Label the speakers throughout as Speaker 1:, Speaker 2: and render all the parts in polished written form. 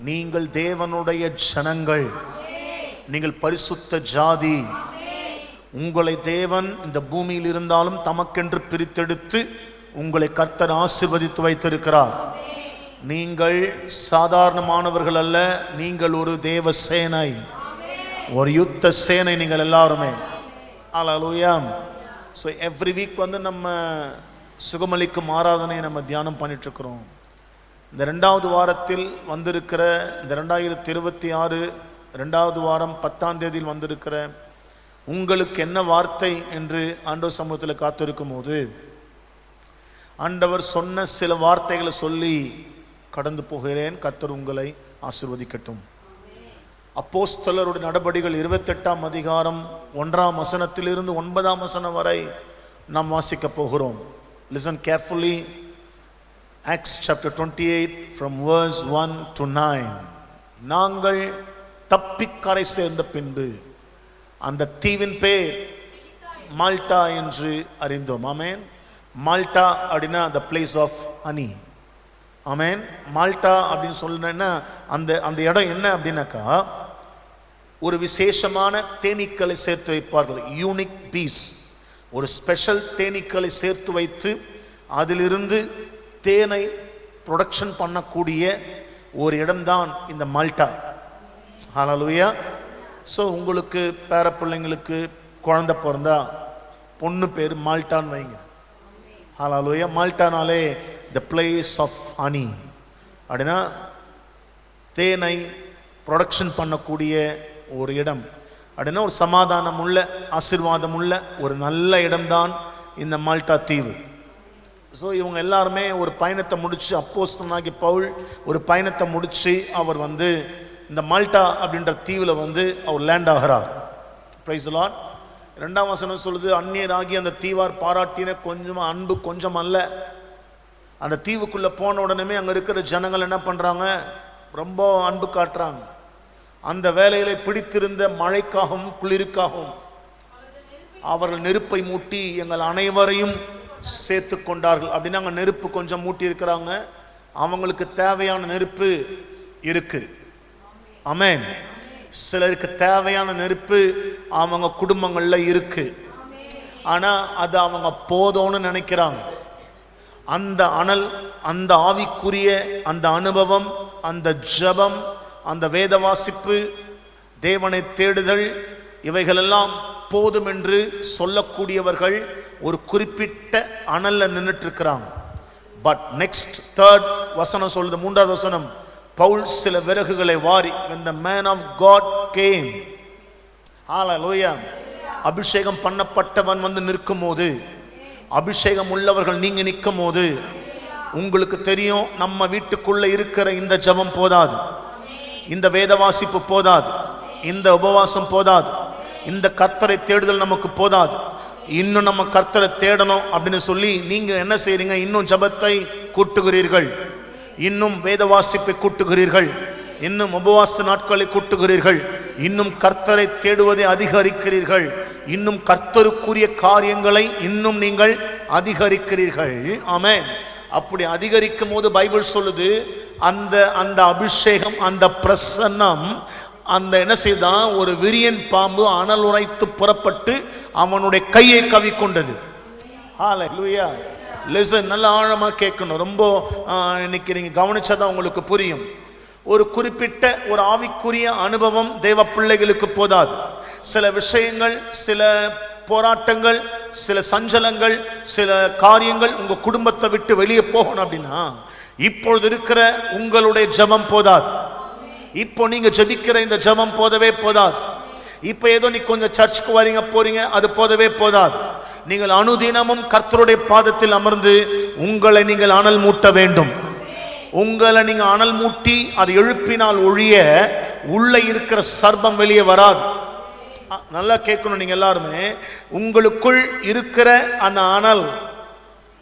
Speaker 1: நீங்கள் தேவனுடைய ஜனங்கள், நீங்கள் பரிசுத்த ஜாதி. உங்களை தேவன் இந்த பூமியில் இருந்தாலும் தமக்கென்று பிரித்தெடுத்து உங்களை கர்த்தர் ஆசீர்வதித்து வைத்திருக்கிறார். நீங்கள் சாதாரணமானவர்கள் அல்ல, நீங்கள் ஒரு தேவ சேனை, ஒரு யுத்த சேனை நீங்கள் எல்லாருமே. ஹல்லேலூயா. ஸோ எவ்ரி வீக் நம்ம சுகமளிக்கும் ஆராதனை நம்ம தியானம் பண்ணிட்டு இருக்கிறோம். இந்த 2வது வாரத்தில் வந்திருக்கிற இந்த 2026 2வது வாரம் 10ஆம் தேதியில் வந்திருக்கிற உங்களுக்கு என்ன வார்த்தை என்று ஆண்டவர் சமூகத்தில் காத்திருக்கும் போது ஆண்டவர் சொன்ன சில வார்த்தைகளை சொல்லி கடந்து போகிறேன். கர்த்தர் உங்களை ஆசீர்வதிக்கட்டும். அப்போஸ்தலருடைய நடபடிகள் 28ஆம் அதிகாரம் 1ஆம் வசனத்திலிருந்து 9ஆம் வசனம் வரை நாம் வாசிக்க போகிறோம். Listen carefully. Acts chapter 28 from verse 1 to 9. நாங்கள் தப்பிக்கரை சேர்ந்த பின்பு அந்த தீவின் பேர் மால்டா என்று அறிந்தோம். ஆமென். மால்டா அப்படின்னா the place of honey. ஆமென். மால்டா அப்படின்னு சொன்னா அந்த இடம் என்ன அப்படின்னாக்கா ஒரு விசேஷமான தேனீக்களை சேர்த்து வைப்பார்கள். யூனிக் பீஸ், ஒரு ஸ்பெஷல் தேனீக்களை சேர்த்து வைத்து அதிலிருந்து தேனை ப்ரொடக்ஷன் பண்ணக்கூடிய ஒரு இடம்தான் இந்த மால்டா. ஹல்லேலூயா. ஸோ உங்களுக்கு பேர பிள்ளைங்களுக்கு குழந்தை பிறந்தா பொண்ணு பேர் மால்டான்னு வைங்க. ஹல்லேலூயா. மால்டானாலே த பிளேஸ் ஆஃப் ஹனி அப்படின்னா தேனை ப்ரொடக்ஷன் பண்ணக்கூடிய ஒரு இடம் அப்படின்னா ஒரு சமாதானம் உள்ள ஆசீர்வாதம் உள்ள ஒரு நல்ல இடம்தான் இந்த மால்டா தீவு. ஸோ இவங்க எல்லாருமே ஒரு பயணத்தை முடித்து, அப்போஸ்தலனாகிய பவுல் ஒரு பயணத்தை முடித்து அவர் இந்த மால்டா அப்படின்ற தீவில் அவர் லேண்ட் ஆகிறார். Price the Lord. 2ஆம் வசனம் சொல்லுது, அந்நியராகி அந்த தீவார் பாராட்டின கொஞ்சம் அன்பு கொஞ்சம் அல்ல. அந்த தீவுக்குள்ளே போன உடனே அங்கே இருக்கிற ஜனங்கள் என்ன பண்ணுறாங்க, ரொம்ப அன்பு காட்டுறாங்க. அந்த வேலையில பிடித்திருந்த மழைக்காகவும் குளிருக்காகவும் அவர்கள் நெருப்பை மூட்டி எங்கள் அனைவரையும் சேர்த்து கொண்டார்கள். அப்படின்னா அங்கே நெருப்பு கொஞ்சம் மூட்டி இருக்கிறாங்க, அவங்களுக்கு தேவையான நெருப்பு இருக்கு. ஆமென். சிலருக்கு தேவையான நெருப்பு அவங்க குடும்பங்கள்ல இருக்கு, ஆனா அது அவங்க போதும்னு நினைக்கிறாங்க. அந்த அனல், அந்த ஆவிக்குரிய அந்த அனுபவம், அந்த ஜெபம், அந்த வேத வாசிப்பு, தேவனை தேடுதல், இவைகளெல்லாம் போதும் என்று சொல்லக்கூடியவர்கள் ஒரு குறிப்பிட்ட அனல்ல நின்றுட்டு இருக்கிறாங்க. பட் நெக்ஸ்ட் 3rd வசனம் சொல்லுது, 3வது வசனம், பவுல் சில விறகுகளை வாரி, when the man of God came. ஹல்லேலூயா. அபிஷேகம் பண்ணப்பட்டவன் நிற்கும் போது, அபிஷேகம் உள்ளவர்கள் நீங்க நிற்கும் போது உங்களுக்கு தெரியும் நம்ம வீட்டுக்குள்ள இருக்கிற இந்த ஜெபம் போதாது, இந்த வேத வாசிப்பு போதாது, இந்த உபவாசம் போதாது, இந்த கர்த்தரை தேடுதல் நமக்கு போதாது. இன்னும் நம்ம கர்த்தரை தேடணும் அப்படின்னு சொல்லி நீங்க என்ன செய்றீங்க, இன்னும் ஜெபத்தை கூட்டுகிறீர்கள், இன்னும் வேத வாசிப்பை கூட்டுகிறீர்கள், இன்னும் உபவாச நாட்களை கூட்டுகிறீர்கள், இன்னும் கர்த்தரை தேடுவதை அதிகரிக்கிறீர்கள், இன்னும் கர்த்தருக்குரிய காரியங்களை இன்னும் நீங்கள் அதிகரிக்கிறீர்கள். ஆமென். அப்படி அதிகரிக்கும் போது பைபிள் சொல்லுது, அந்த அபிஷேகம், அந்த பிரசன்னம், அந்த என்ன செய்தான், ஒரு விரியன் பாம்பு அனல் உரைத்து புறப்பட்டு அவனுடைய கையை கவிக்கொண்டது. ஹல்லேலூயா. லிசன், நல்ல ஆழமா கேட்கணும். ரொம்ப இன்னைக்கு நீங்க கவனிச்சாதான் உங்களுக்கு புரியும். ஒரு குறிப்பிட்ட ஒரு ஆவிக்குரிய அனுபவம் தேவ பிள்ளைகளுக்கு போதாது. சில விஷயங்கள், சில போராட்டங்கள், சில சஞ்சலங்கள், சில காரியங்கள் உங்க குடும்பத்தை விட்டு வெளியே போகணும் அப்படின்னா இப்பொழுது இருக்கிற உங்களுடைய ஜெபம் போதாது. இப்போ நீங்க ஜெபிக்கிற இந்த ஜெபம் போதவே போதாது. இப்போ ஏதோ நீ கொஞ்சம் சர்ச்சுக்கு வரீங்க போறீங்க, அது போதவே போதாது. நீங்கள் அனுதினமும் கர்த்தருடைய பாதத்தில் அமர்ந்து உங்களை நீங்கள் அனல் மூட்ட வேண்டும். உங்களை நீங்க அனல் மூட்டி அதை எழுப்பினால் ஒழிய உள்ள இருக்கிற சர்ப்பம் வெளியே வராது. நல்லா கேட்கணும் நீங்க எல்லாருமே. உங்களுக்குள் இருக்கிற அந்த அனல்,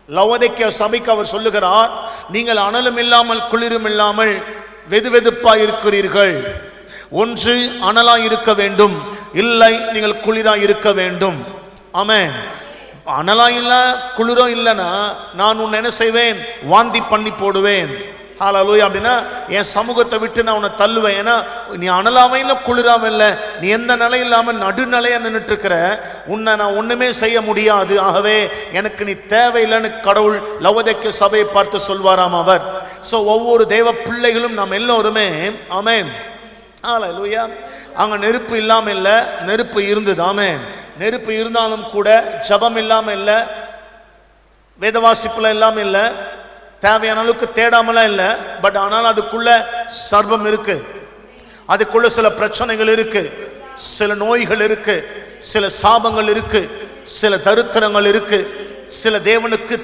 Speaker 1: லவோதிக்கேயா சபைக்கு அவர் சொல்லுகிறார், நீங்கள் அனலும் இல்லாமல் குளிரும் இல்லாமல் வெதுவெதுப்பாய் இருக்கிறீர்கள். ஒன்று அனலாய் இருக்க வேண்டும், இல்லை நீங்கள் குளிராய் இருக்க வேண்டும். ஆமென். அனலா இல்ல குளிரோ இல்லைன்னா நான் உன்னை என்ன செய்வேன், வாந்தி பண்ணி போடுவேன். ஹல்லேலூயா. அப்படின்னா என் சமூகத்தை விட்டு நான் உன்னை தள்ளுவேன். ஏன்னா நீ அனலாம இல்லை குளிராம இல்லை, நீ எந்த நிலை இல்லாம நடுநிலையா நின்றுட்டு இருக்கிற, உன்னை நான் ஒண்ணுமே செய்ய முடியாது. ஆகவே எனக்கு நீ தேவையில்லைன்னு கடவுள் லவோதிக்கேய சபையை பார்த்து சொல்வாராம் அவர். சோ ஒவ்வொரு தேவ பிள்ளைகளும் நாம் எல்லோருமே ஆமென் ஹல்லேலூயா. அங்க நெருப்பு இல்லாம இல்ல, நெருப்பு இருந்தது. ஆமென். நெருப்பு இருந்தாலும் கூட ஜபம் இல்லாம இல்ல, வேத வாசிப்புல இல்லாம இல்ல, தேவையான அளவுக்கு தேடாமலாம் இல்ல. பட் ஆனால் அதுக்குள்ள சர்வம் இருக்கு, அதுக்குள்ள சில பிரச்சனைகள் இருக்கு, சில நோய்கள் இருக்கு, சில சாபங்கள் இருக்கு, சில தரித்திரங்கள் இருக்கு, சில தேவனுக்கு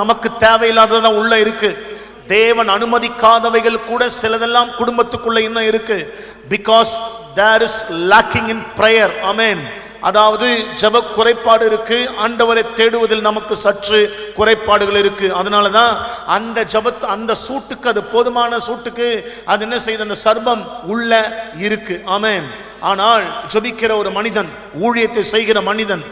Speaker 1: நமக்கு தேவையில்லாததான் உள்ள இருக்கு. தேவன் அனுமதிக்காதவைகள் கூட சிலதெல்லாம் குடும்பத்துக்குள்ள இன்னும் இருக்கு. Because there is lacking in prayer. ஆமென். அதாவது ஜெப குறைபாடு இருக்கு, ஆண்டவரை தேடுவதில் நமக்கு சற்று குறைபாடுகள் இருக்கு. அதனாலதான் அந்த ஜெபத் அந்த சூட்டுக்கு, அது போதுமான சூட்டுக்கு அது என்ன செய்யுது, அந்த சர்பம் உள்ள இருக்கு. ஆமென். ஆனால் ஜெபிக்கிற ஒரு மனிதன், ஊழியத்தை செய்கிற மனிதன்,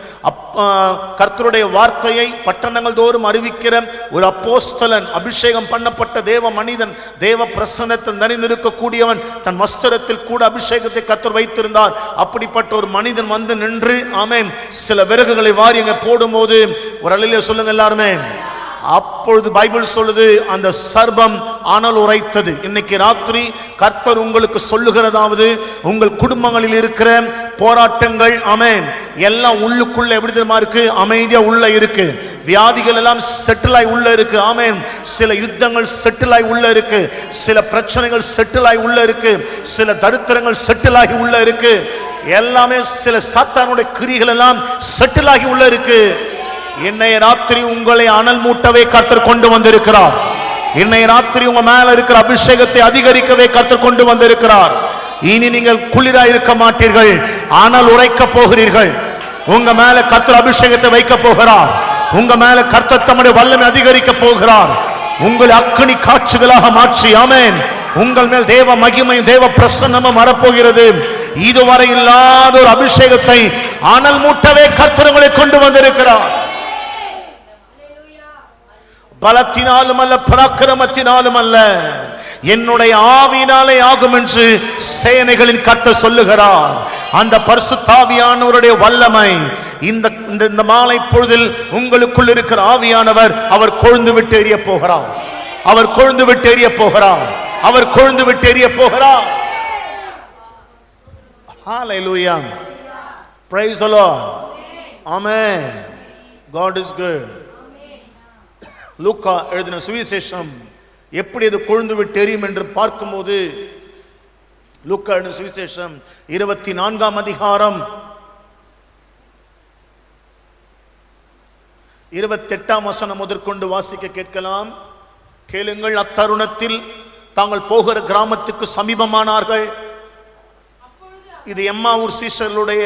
Speaker 1: கர்த்தருடைய வார்த்தையை பட்டணங்கள் தோறும் அறிவிக்கிற ஒரு அப்போஸ்தலன், அபிஷேகம் பண்ணப்பட்ட தேவ மனிதன், தேவ பிரசன்னத்தில் நிறைந்திருக்கக்கூடியவன், தன் வஸ்திரத்தில் கூட அபிஷேகத்தை கர்த்தர் வைத்திருந்தார். அப்படிப்பட்ட ஒரு மனிதன் வந்து நின்று ஆமென் சில விறகுகளை வாரி அங்க போடும்போது, ஒரு அல்லேலூயா சொல்லுங்க எல்லாருமே. அப்பொழுது பைபிள் சொல்லுது, அந்த சர்பம் அனல் உரைத்தது. இன்னைக்கு ராத்திரி கர்த்தர் உங்களுக்கு சொல்லுகிறதாவது, உங்கள் குடும்பங்களில் இருக்கிற போராட்டங்கள் ஆமென் எல்லாம் உள்ளுக்குள்ள எப்படி தெரியுமா இருக்கு, அமைதியா உள்ள இருக்கு. வியாதிகள் எல்லாம் செட்டில் ஆகி உள்ள இருக்கு. ஆமென். சில யுத்தங்கள் செட்டில் ஆகி உள்ள இருக்கு, சில பிரச்சனைகள் செட்டில் ஆகி உள்ள இருக்கு, சில தரித்திரங்கள் செட்டில் ஆகி உள்ள இருக்கு, எல்லாமே சில சாத்தானுடைய கிரிகள் எல்லாம் செட்டில் ஆகி உள்ள இருக்கு. இன்னைய ராத்திரி உங்களை அனல் மூட்டவே கர்த்தர் கொண்டு வந்திருக்கிறார். இன்னைய ராத்திரி உங்க மேல இருக்கிற அபிஷேகத்தை அதிகரிக்கவே கர்த்தர் கொண்டு வந்திருக்கிறார். இனி நீங்கள் குளிரா இருக்க மாட்டீர்கள், அனல் உரைக்க போகிறீர்கள். உங்க மேல கர்த்தர் அபிஷேகத்தை வைக்க போகிறார். உங்க மேல கர்த்தர் தம்முடைய வல்லமை அதிகரிக்க போகிறார். உங்களை அக்கினி காட்சிகளாக மாற்றி ஆமென் உங்கள் மேல் தேவ மகிமையும் தேவ பிரசன்னமும் வரப்போகிறது. இதுவரை இல்லாத ஒரு அபிஷேகத்தை அனல் மூட்டவே கர்த்தர் உங்களை கொண்டு வந்திருக்கிறார். பலத்தினாலும் அல்ல, பராக்கிரமத்தினாலும் அல்ல, என்னுடைய ஆவியினாலே ஆகும் என்று சேனைகளின் கர்த்தர் சொல்லுகிறார். அந்த பரிசுத்த ஆவியானவருடைய வல்லமை இந்த மாலை பொழுதில் உங்களுக்குள் இருக்கிற ஆவியானவர் அவர் கொழுந்து விட்டு எரிய போகிறார். அவர் கொழுந்து விட்டு எரிய போகிறார். அவர் கொழுந்து விட்டு எரிய போகிறார். Hallelujah. Praise the Lord. Amen. God is good. லூக்கா எழுதின சுவிசேஷம் எப்படி அது கொழுந்து விட்டு எரியும் என்று பார்க்கும்போது, லூக்கா எழுதின சுவிசேஷம் 24ஆம் அதிகாரம் 28ஆம் வசனம் முதற்கொண்டு வாசிக்க கேட்கலாம். கேளுங்கள். அத்தருணத்தில் தாங்கள் போகிற கிராமத்துக்கு சமீபமானார்கள். இது எம்மாவூர் சீஷர்களுடைய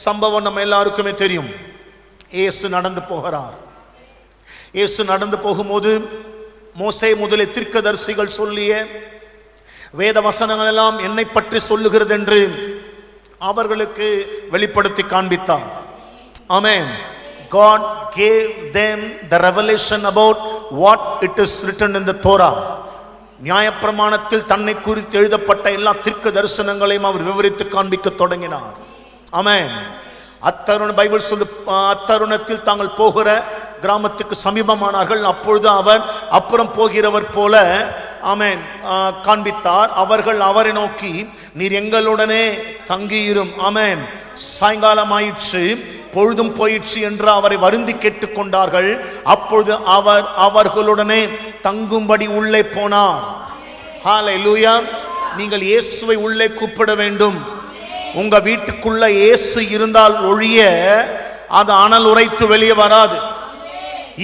Speaker 1: சம்பவம் நம்ம எல்லாருக்குமே தெரியும். இயேசு நடந்து போகிறார். இயேசு நடந்து போகும்போது மோசே முதலே தீர்க்கதரிசிகள் சொல்லிய வேத வசனங்கள் எல்லாம் என்னை பற்றி சொல்லுகிறது என்று அவர்களுக்கு வெளிப்படுத்தி காண்பித்தார். ஆமென். God gave them the revelation about what it is written in the Torah. நியாயப்பிரமாணத்தில் தன்னை குறித்து எழுதப்பட்ட எல்லா தீர்க்க தரிசனங்களையும் அவர் விவரித்து காண்பிக்க தொடங்கினார். ஆமென். பைபிள் சொல்லு, அத்தருணத்தில் தாங்கள் போகிற கிராமத்துக்கு சமீபமானார்கள். அப்பொழுது அவர் அப்புறம் போகிறவர் போல ஆமென் காண்பித்தார். அவர்கள் அவரை நோக்கி, நீர் எங்களுடனே தங்கியிரும். ஆமென். சாயங்காலம் ஆயிற்று, பொழுதும் போயிற்று என்று அவரை வருந்தி கேட்டுக்கொண்டார்கள். அப்பொழுது அவர் அவர்களுடனே தங்கும்படி உள்ளே போனார். ஹல்லேலூயா. நீங்கள் இயேசுவை உள்ளே கூப்பிட வேண்டும். உங்க வீட்டுக்குள்ள இயேசு இருந்தால் ஒழிய அது அனல் உரைத்து வெளியே வராது.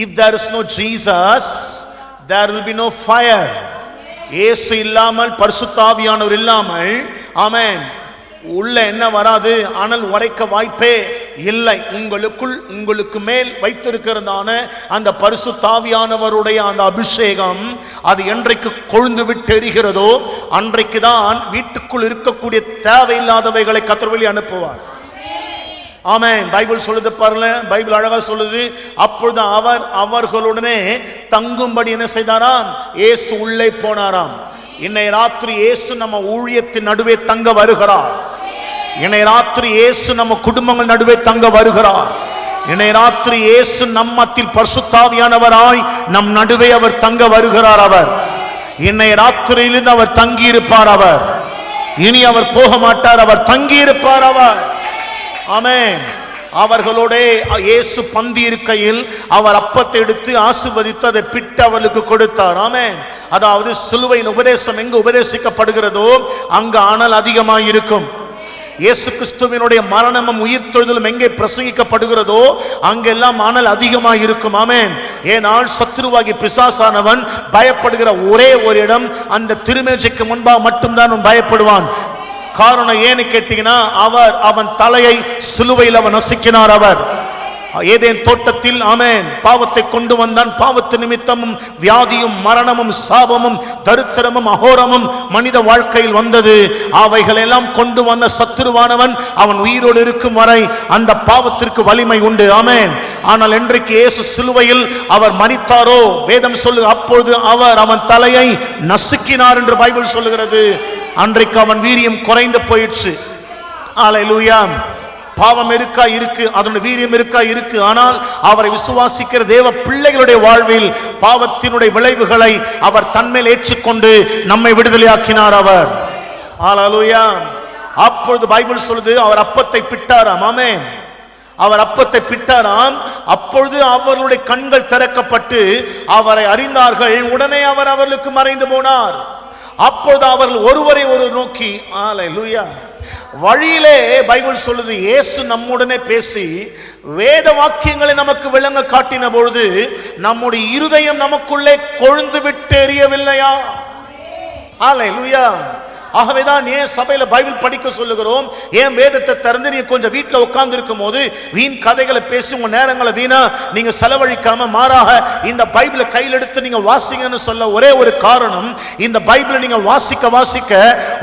Speaker 1: If there is no Jesus, there will be no fire. இயேசு இல்லாமல், பரிசுத்த ஆவியானவர் இல்லாமல் ஆமென் உள்ள என்ன வராது, அனல் உரைக்க வாய்ப்பே இல்லை. உங்களுக்குள், உங்களுக்கு மேல் வைத்திருக்கிறதான அந்த பரிசுத்த ஆவியானவருடைய அந்த அபிஷேகம் அது என்றைக்கு கொழுந்து விட்டு எரிகிறதோ அன்றைக்கு தான் வீட்டுக்குள் இருக்கக்கூடிய தேவையில்லாதவைகளை கர்த்தர் வெளியே அனுப்புவார். ஆமென். பைபிள் சொல்லுது பாருங்க, பைபிள் அழகா சொல்லுது. அப்பொழுது அவர் அவர்களுடனே தங்கும்படி என்ன செய்தாராம்? இயேசு உள்ளே போனாராம். இன்னை ராத்திரி இயேசு நம்ம ஊழியத்தின் நடுவே தங்க வருகிறார். இன்னை ராத்திரி இயேசு நம்ம குடும்பங்கள் நடுவே தங்க வருகிறார். இன்னை ராத்திரி இயேசு நம்மத்தில் பரிசுத்தாவியானவராய் நம் நடுவே அவர் தங்க வருகிறார். அவர் இன்னை ராத்திரியிலிருந்து அவர் தங்கி இருப்பார். அவர் இனி அவர் போக மாட்டார். அவர் தங்கி இருப்பார். அவர் ஆமென். அவர்களோட இயேசு பந்தி இருக்கையில் அவர் அப்பத்தை எடுத்து ஆசீர்வதித்து அதை பிட்டு அவர்களுக்கு கொடுத்தார். ஆமென். அதாவது சிலுவையின் உபதேசம் எங்கு உபதேசிக்கப்படுகிறதோ அங்கு அனல் அதிகமாக இருக்கும். இயேசு கிறிஸ்துவினுடைய மரணமும் உயிர்த்தெழுதலும் எங்கே பிரசங்கிக்கப்படுகிறதோ அங்கெல்லாம் அனல் அதிகமாக இருக்கும். ஆமென். ஏனால் சத்துருவாகி பிசாசானவன் பயப்படுகிற ஒரே ஒரு இடம் அந்த திருமேஜைக்கு முன்பாக மட்டும்தான் அவன் பயப்படுவான். காரணம் ஏன்னு கேட்டீங்கன்னா, அவன் தலையை சிலுவையில் அவன் நசுக்கினார். அவர் ஏதேன் தோட்டத்தில் ஆமென் பாவத்தை கொண்டு வந்தான். பாவத்து நிமித்தமும் வியாதியும் மரணமும் சாபமும் தரித்திரமும் அகோரமும் மனித வாழ்க்கையில் வந்தது. அவைகள் எல்லாம் கொண்டு வந்த சத்துருவானவன் அவன் உயிரோடு இருக்கும் வரை அந்த பாவத்திற்கு வலிமை உண்டு. ஆமென். ஆனால் இன்றைக்கு இயேசு சிலுவையில் அவர் மரித்தாரோ, வேதம் சொல்லு அப்பொழுது அவன் தலையை நசுக்கினார் என்று பைபிள் சொல்லுகிறது. அன்றைக்கு அவன் வீரியம் குறைந்து போயிடுச்சு. அல்லேலூயா. பாவம் இருக்கா இருக்கு, அதனுடைய வீரியம் இருக்கா இருக்கு. ஆனால் அவரை விசுவாசிக்கிற தேவ பிள்ளைகளுடைய வாழ்வில் பாவத்தினுடைய விளைவுகளை அவர் தன்மேல் ஏற்றுக்கொண்டு நம்மை விடுதலையாக்கினார். அவர் அல்லேலூயா. அப்பொழுது பைபிள் சொல்லுது அவர் அப்பத்தை பிட்டாராம். ஆமென். அவர் அப்பத்தை பிட்டாராம். அப்பொழுது அவர்களுடைய கண்கள் திறக்கப்பட்டு அவரை அறிந்தார்கள். உடனே அவர் அவர்களுக்கு மறைந்து போனார். அப்பொழுது அவர்கள் ஒருவரை ஒருவர் நோக்கி, அல்லேலூயா, வழியிலே பைபிள் சொல்லுது இயேசு நம்முடனே பேசி வேத வாக்கியங்களை நமக்கு விளங்க காட்டின பொழுது நம்முடைய இருதயம் நமக்குள்ளே கொழுந்து விட்டு எரியவில்லையா? அல்லேலூயா. ஆகவேதான் ஏன் சபையில பைபிள் படிக்க சொல்லுகிறோம். ஏன் வேதத்தை திறந்து நீங்க கொஞ்சம் வீட்டில் உட்கார்ந்து இருக்கும் போது வீண் கதைகளை பேசி உங்க நேரங்களை வீணா நீங்க செலவழிக்காம மாறாக இந்த பைபிளை கையில் எடுத்து நீங்க வாசிங்கன்னு சொல்ல ஒரே ஒரு காரணம், இந்த பைபிளை நீங்க வாசிக்க வாசிக்க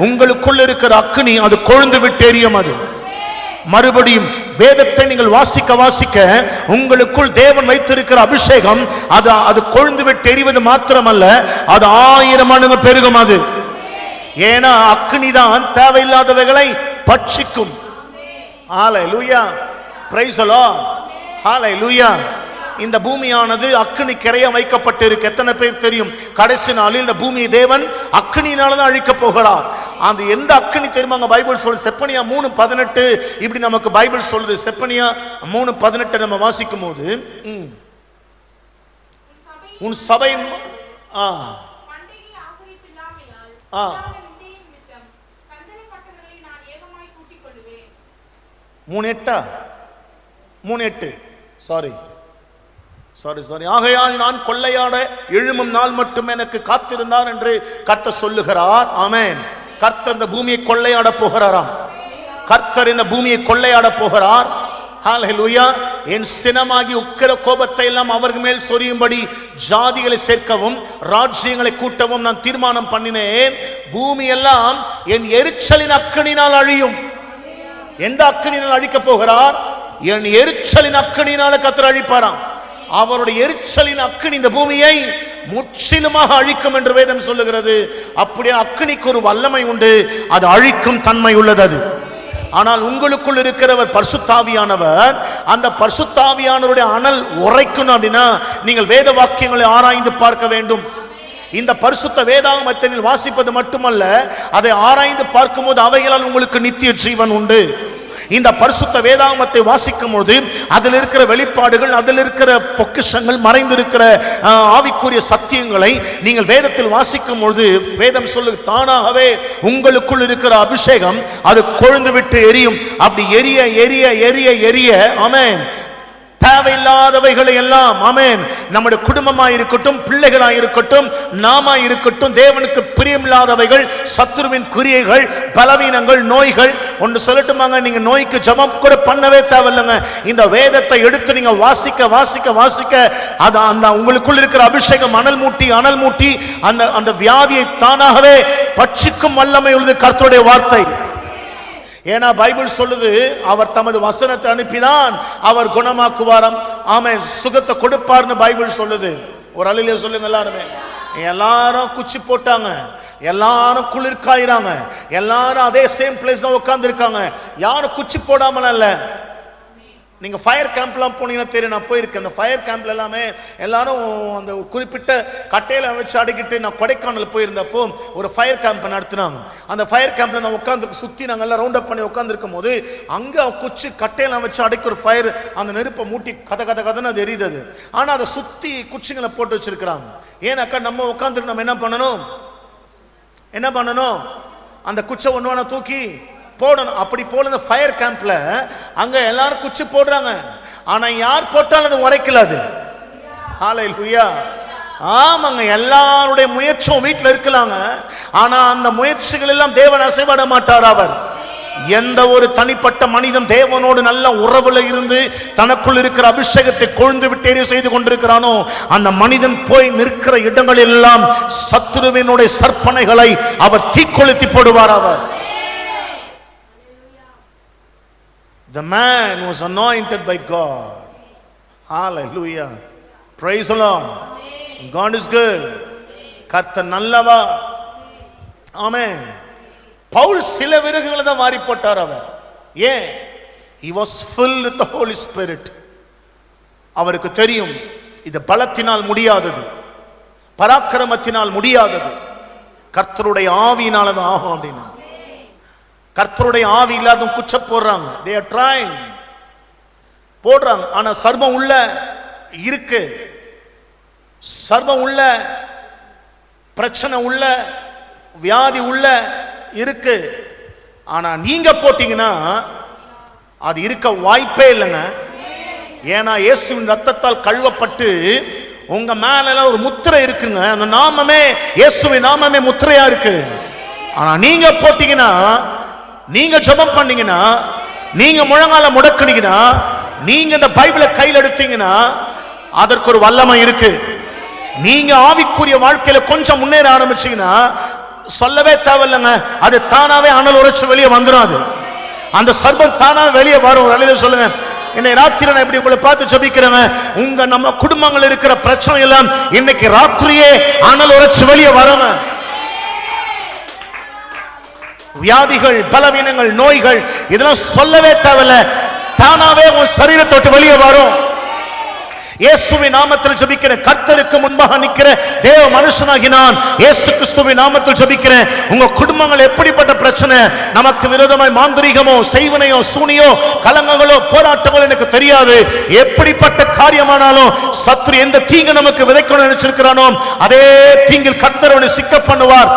Speaker 1: உங்களுக்குள்ள இருக்கிற அக்னி அது கொழுந்து விட்டு எரியும். அது மறுபடியும் வேதத்தை நீங்கள் வாசிக்க வாசிக்க உங்களுக்குள் தேவன் வைத்திருக்கிற அபிஷேகம் அது கொழுந்து விட்டு எரிவது மாத்திரமல்ல, அது 1000 மடங்கு பெருகும். அது ஏன்னா அக்னிதான் தேவையில்லாதவைகளை பட்சிக்கும். ஹல்லேலூயா. Praise the Lord. ஹல்லேலூயா. இந்த பூமியானது அக்னி கரைய வைக்கப்பட்டு இருக்கு. எத்தனை பேர் தெரியும்? கடைசி நாளில் இந்த பூமியை தேவன் அக்னியினால தான் அழிக்க போகிறார். அந்த எந்த அக்னி தெரியுமாங்க? பைபிள் சொல்லுது செப்பனியா 3:18 இப்படி நமக்கு பைபிள் சொல்லுது. செப்பனியா 3:18 நம்ம வாசிக்கும் போது உன் சபை 3:8 சாரி. ஆகையால் நான் கொள்ளையாட எழும்பும் நாள் மட்டும் எனக்கு காத்திருந்தார் என்று கர்த்தர் சொல்லுகிறார். ஆமென். கர்த்தர் இந்த பூமியை கொள்ளையாட போகிறாராம். கர்த்தர் இந்த பூமியை கொள்ளையாட போகிறார். ஹல்லேலூயா. என் சினமாகி உக்கிர கோபத்தை எல்லாம் அவர்கள் மேல் சொரியும்படி ஜாதிகளை சேர்க்கவும் ராஜ்யங்களை கூட்டவும் நான் தீர்மானம் பண்ணினேன். பூமி எல்லாம் என் எரிச்சலின் அக்கினினால் அழியும். எந்த அக்கினினால் அழிக்க போகிறார்? என் எரிச்சலின் அக்கினினால கர்த்தர் அழிப்பாராம். அவருடைய எரிச்சலின் அக்கினி இந்த பூமியை முற்றிலுமாக அழிக்கும் என்று வேதம் சொல்லுகிறது. அப்படியே அக்கினிக்கு ஒரு வல்லமை உண்டு, அது அழிக்கும் தன்மை உள்ளது. அது ஆனால் உங்களுக்குள் இருக்கிறவர் பரிசுத்தாவியானவர். அந்த பரிசுத்தாவியானவருடைய அனல் உரைக்கணும் அப்படின்னா நீங்கள் வேத வாக்கியங்களை ஆராய்ந்து பார்க்க வேண்டும். இந்த பரிசுத்த வேதாகமத்தை வாசிப்பது மட்டுமல்ல, அதை ஆராய்ந்து பார்க்கும்போது அவைகளால் உங்களுக்கு நித்திய ஜீவன் உண்டு. இந்த பரிசுத்த வேதாகமத்தை வாசிக்கும் போது அதில் இருக்கிற வெளிப்பாடுகள், அதில் இருக்கிற பொக்கிஷங்கள், மறைந்திருக்கிற ஆவிக்குரிய சத்தியங்களை நீங்கள் வேதத்தில் வாசிக்கும் பொழுது வேதம் சொல்லு தானாகவே உங்களுக்குள் இருக்கிற அபிஷேகம் அது கொழுந்து விட்டு எரியும். அப்படி எரிய எரிய எரிய எரிய ஆமென் தேவையில்லாதவைகளை எல்லாம் ஆமென் நம்முடைய குடும்பமாய் இருக்கட்டும், பிள்ளைகளாய் இருக்கட்டும், நாமா இருக்கட்டும், தேவனுக்கு பிரியமில்லாதவைகள், சத்துருவின் கிரியைகள், பலவீனங்கள், நோய்கள். ஒன்று சொல்லட்டுமாங்க, நீங்க நோய்க்கு ஜெபம் கூட பண்ணவே தேவையில்லைங்க. இந்த வேதத்தை எடுத்து நீங்க வாசிக்க வாசிக்க வாசிக்க அது அந்த உங்களுக்குள் இருக்கிற அபிஷேகம் அனல் மூட்டி அந்த வியாதியை தானாகவே பட்சிக்கும் வல்லமை உள்ளது கர்த்தருடைய வார்த்தை. ஏன்னா பைபிள் சொல்லுது, அவர் தமது வசனத்தை அனுப்பிதான் அவர் குணமாக்குவாராம். ஆமென், சுகத்தை கொடுப்பார்னு பைபிள் சொல்லுது. ஒரு அல்லேலூயா சொல்லுங்க எல்லாருமே. எல்லாரும் குச்சி போட்டாங்க, எல்லாரும் குளிர் காயிறாங்க, எல்லாரும் அதே சேம் பிளேஸ் தான் உட்கார்ந்து இருக்காங்க. யாரும் குச்சி போடாமல இல்ல. நீங்க ஃபயர் கேம்ப்லாம் போனீங்கன்னா தெரியும், நான் போயிருக்கேன். அந்த ஃபயர் கேம்ப்ல எல்லாமே எல்லாரும் அந்த குறிப்பிட்ட கட்டையில வச்சு அடிக்கிட்டு, நான் கொடைக்கானல் போயிருந்தப்போ ஒரு ஃபயர் கேம்ப் நடத்தினாங்க. அந்த ஃபயர் கேம்ப்ல நான் உட்காந்து சுத்தி நாங்கள் எல்லாம் ரவுண்ட் அப் பண்ணி உட்காந்துருக்கும் போது அங்க குச்சி கட்டையில வச்சு அடிக்க ஒரு ஃபயர், அந்த நெருப்பை மூட்டி கதன்னு அது எரியுது. ஆனா அதை சுத்தி குச்சிங்களை போட்டு வச்சிருக்கிறாங்க. ஏன்னாக்கா நம்ம உட்காந்துருக்கு, நம்ம என்ன பண்ணணும், அந்த குச்சை ஒன்று தூக்கி போடணும். அப்படி போல இந்த ஃபயர் கேம்ப்ல அங்க எல்லாரும் குச்சி போடுறாங்க. ஆனா யார் போட்டாலும் அது உரைக்கல. அது ஹல்லேலூயா. ஆமாங்க, எல்லாருடைய முயற்சியும் வீட்டில் இருக்கலாங்க. ஆனா அந்த முயற்சிகள் எல்லாம் தேவன் அசைவாட மாட்டார். அவர் எந்த ஒரு தனிப்பட்ட மனிதன் தேவனோடு நல்ல உறவுல இருந்து தனக்குள் இருக்கிற அபிஷேகத்தை கொழுந்து விட்டேறி செய்து கொண்டிருக்கிறானோ, அந்த மனிதன் போய் நிற்கிற இடங்களில் எல்லாம் சத்துருவினுடைய சற்பனைகளை அவர் தீக்கொளுத்தி போடுவார். அவர் The man was anointed by God. Hallelujah. Praise the Lord. God is good. கர்த்தர் நல்லவர். ஆமென். பவுல் சில விறகுகளை தான் வாரி போட்டார். அவர் ஏன்? He was filled with the Holy Spirit. அவருக்கு தெரியும் இது பலத்தினால் முடியாதது, பராக்கிரமத்தினால் முடியாதது, கர்த்தருடைய ஆவியினால தான் ஆகும் அப்படின்னு. கர்த்தருடைய ஆவி இல்லாத குச்ச போடுறாங்க. they are trying போடுறாங்க. ஆனா சர்வம் உள்ள இருக்கு, சர்வம் உள்ள, பிரச்சனை உள்ள, வியாதி உள்ள இருக்கு. ஆனா நீங்க போட்டீங்கன்னா அது இருக்க வாய்ப்பே இல்லைங்க. ஏன்னா இயேசுவின் ரத்தத்தால் கழுவப்பட்டு உங்க மேல ஒரு முத்திரை இருக்குங்க. அந்த நாமமே, இயேசுவின் நாமமே முத்திரையா இருக்கு. ஆனா நீங்க போட்டீங்கன்னா, நீங்க ஜெபம் பண்ணீங்கன்னா, நீங்க முழங்கால முடக்குனீங்கன்னா, நீங்க இந்த பைபிளை கையில் எடுத்தீங்கன்னா அதற்கு ஒரு வல்லமை இருக்கு. நீங்க ஆவிக்குரிய வாழ்க்கையில கொஞ்சம் முன்னேற ஆரம்பிச்சீங்கன்னா சொல்லவே தேவையில்லைங்க, அது தானாவே அனல் உரைச்சு வெளியே வந்துடும். அது அந்த சர்பம் தானாவே வெளியே வரும். அல்லேலூயா சொல்லுங்க. இன்னைக்கு ராத்திரி நான் இப்படி உங்களை பார்த்து ஜெபிக்கிறேன், உங்க நம்ம குடும்பங்கள் இருக்கிற பிரச்சனை எல்லாம் இன்னைக்கு ராத்திரியே அனல் உரைச்சு வெளியே வரும். வியாதிகள், பலவீனங்கள், நோய்கள் இதெல்லாம் சொல்லவே தேவையில்லை, தானாவே உன் சரீரத்தை விட்டு வெளியே வரும். இயேசுவின் நாமத்தில் ஜெபிக்கிறேன். கர்த்தருக்கு முன்பாக நிற்கிற தேவ மனுஷனாகி நான் இயேசு கிறிஸ்துவின் நாமத்தில் ஜெபிக்கிறேன். உங்க குடும்பங்கள் எப்படிப்பட்ட பிரச்சனை, நமக்கு விரோதமாய் மாந்திரீகமோ, செய்வனையோ, சூனியோ, கலங்கங்களோ, போராட்டங்களோ எனக்கு தெரியாது. எப்படிப்பட்ட காரியமானாலும் சத்துரு எந்த தீங்கு நமக்கு விதைக்கணும்னு நினைச்சிருக்கிறானோ அதே தீங்கில் கர்த்தர் அவனை சிக்க பண்ணுவார்.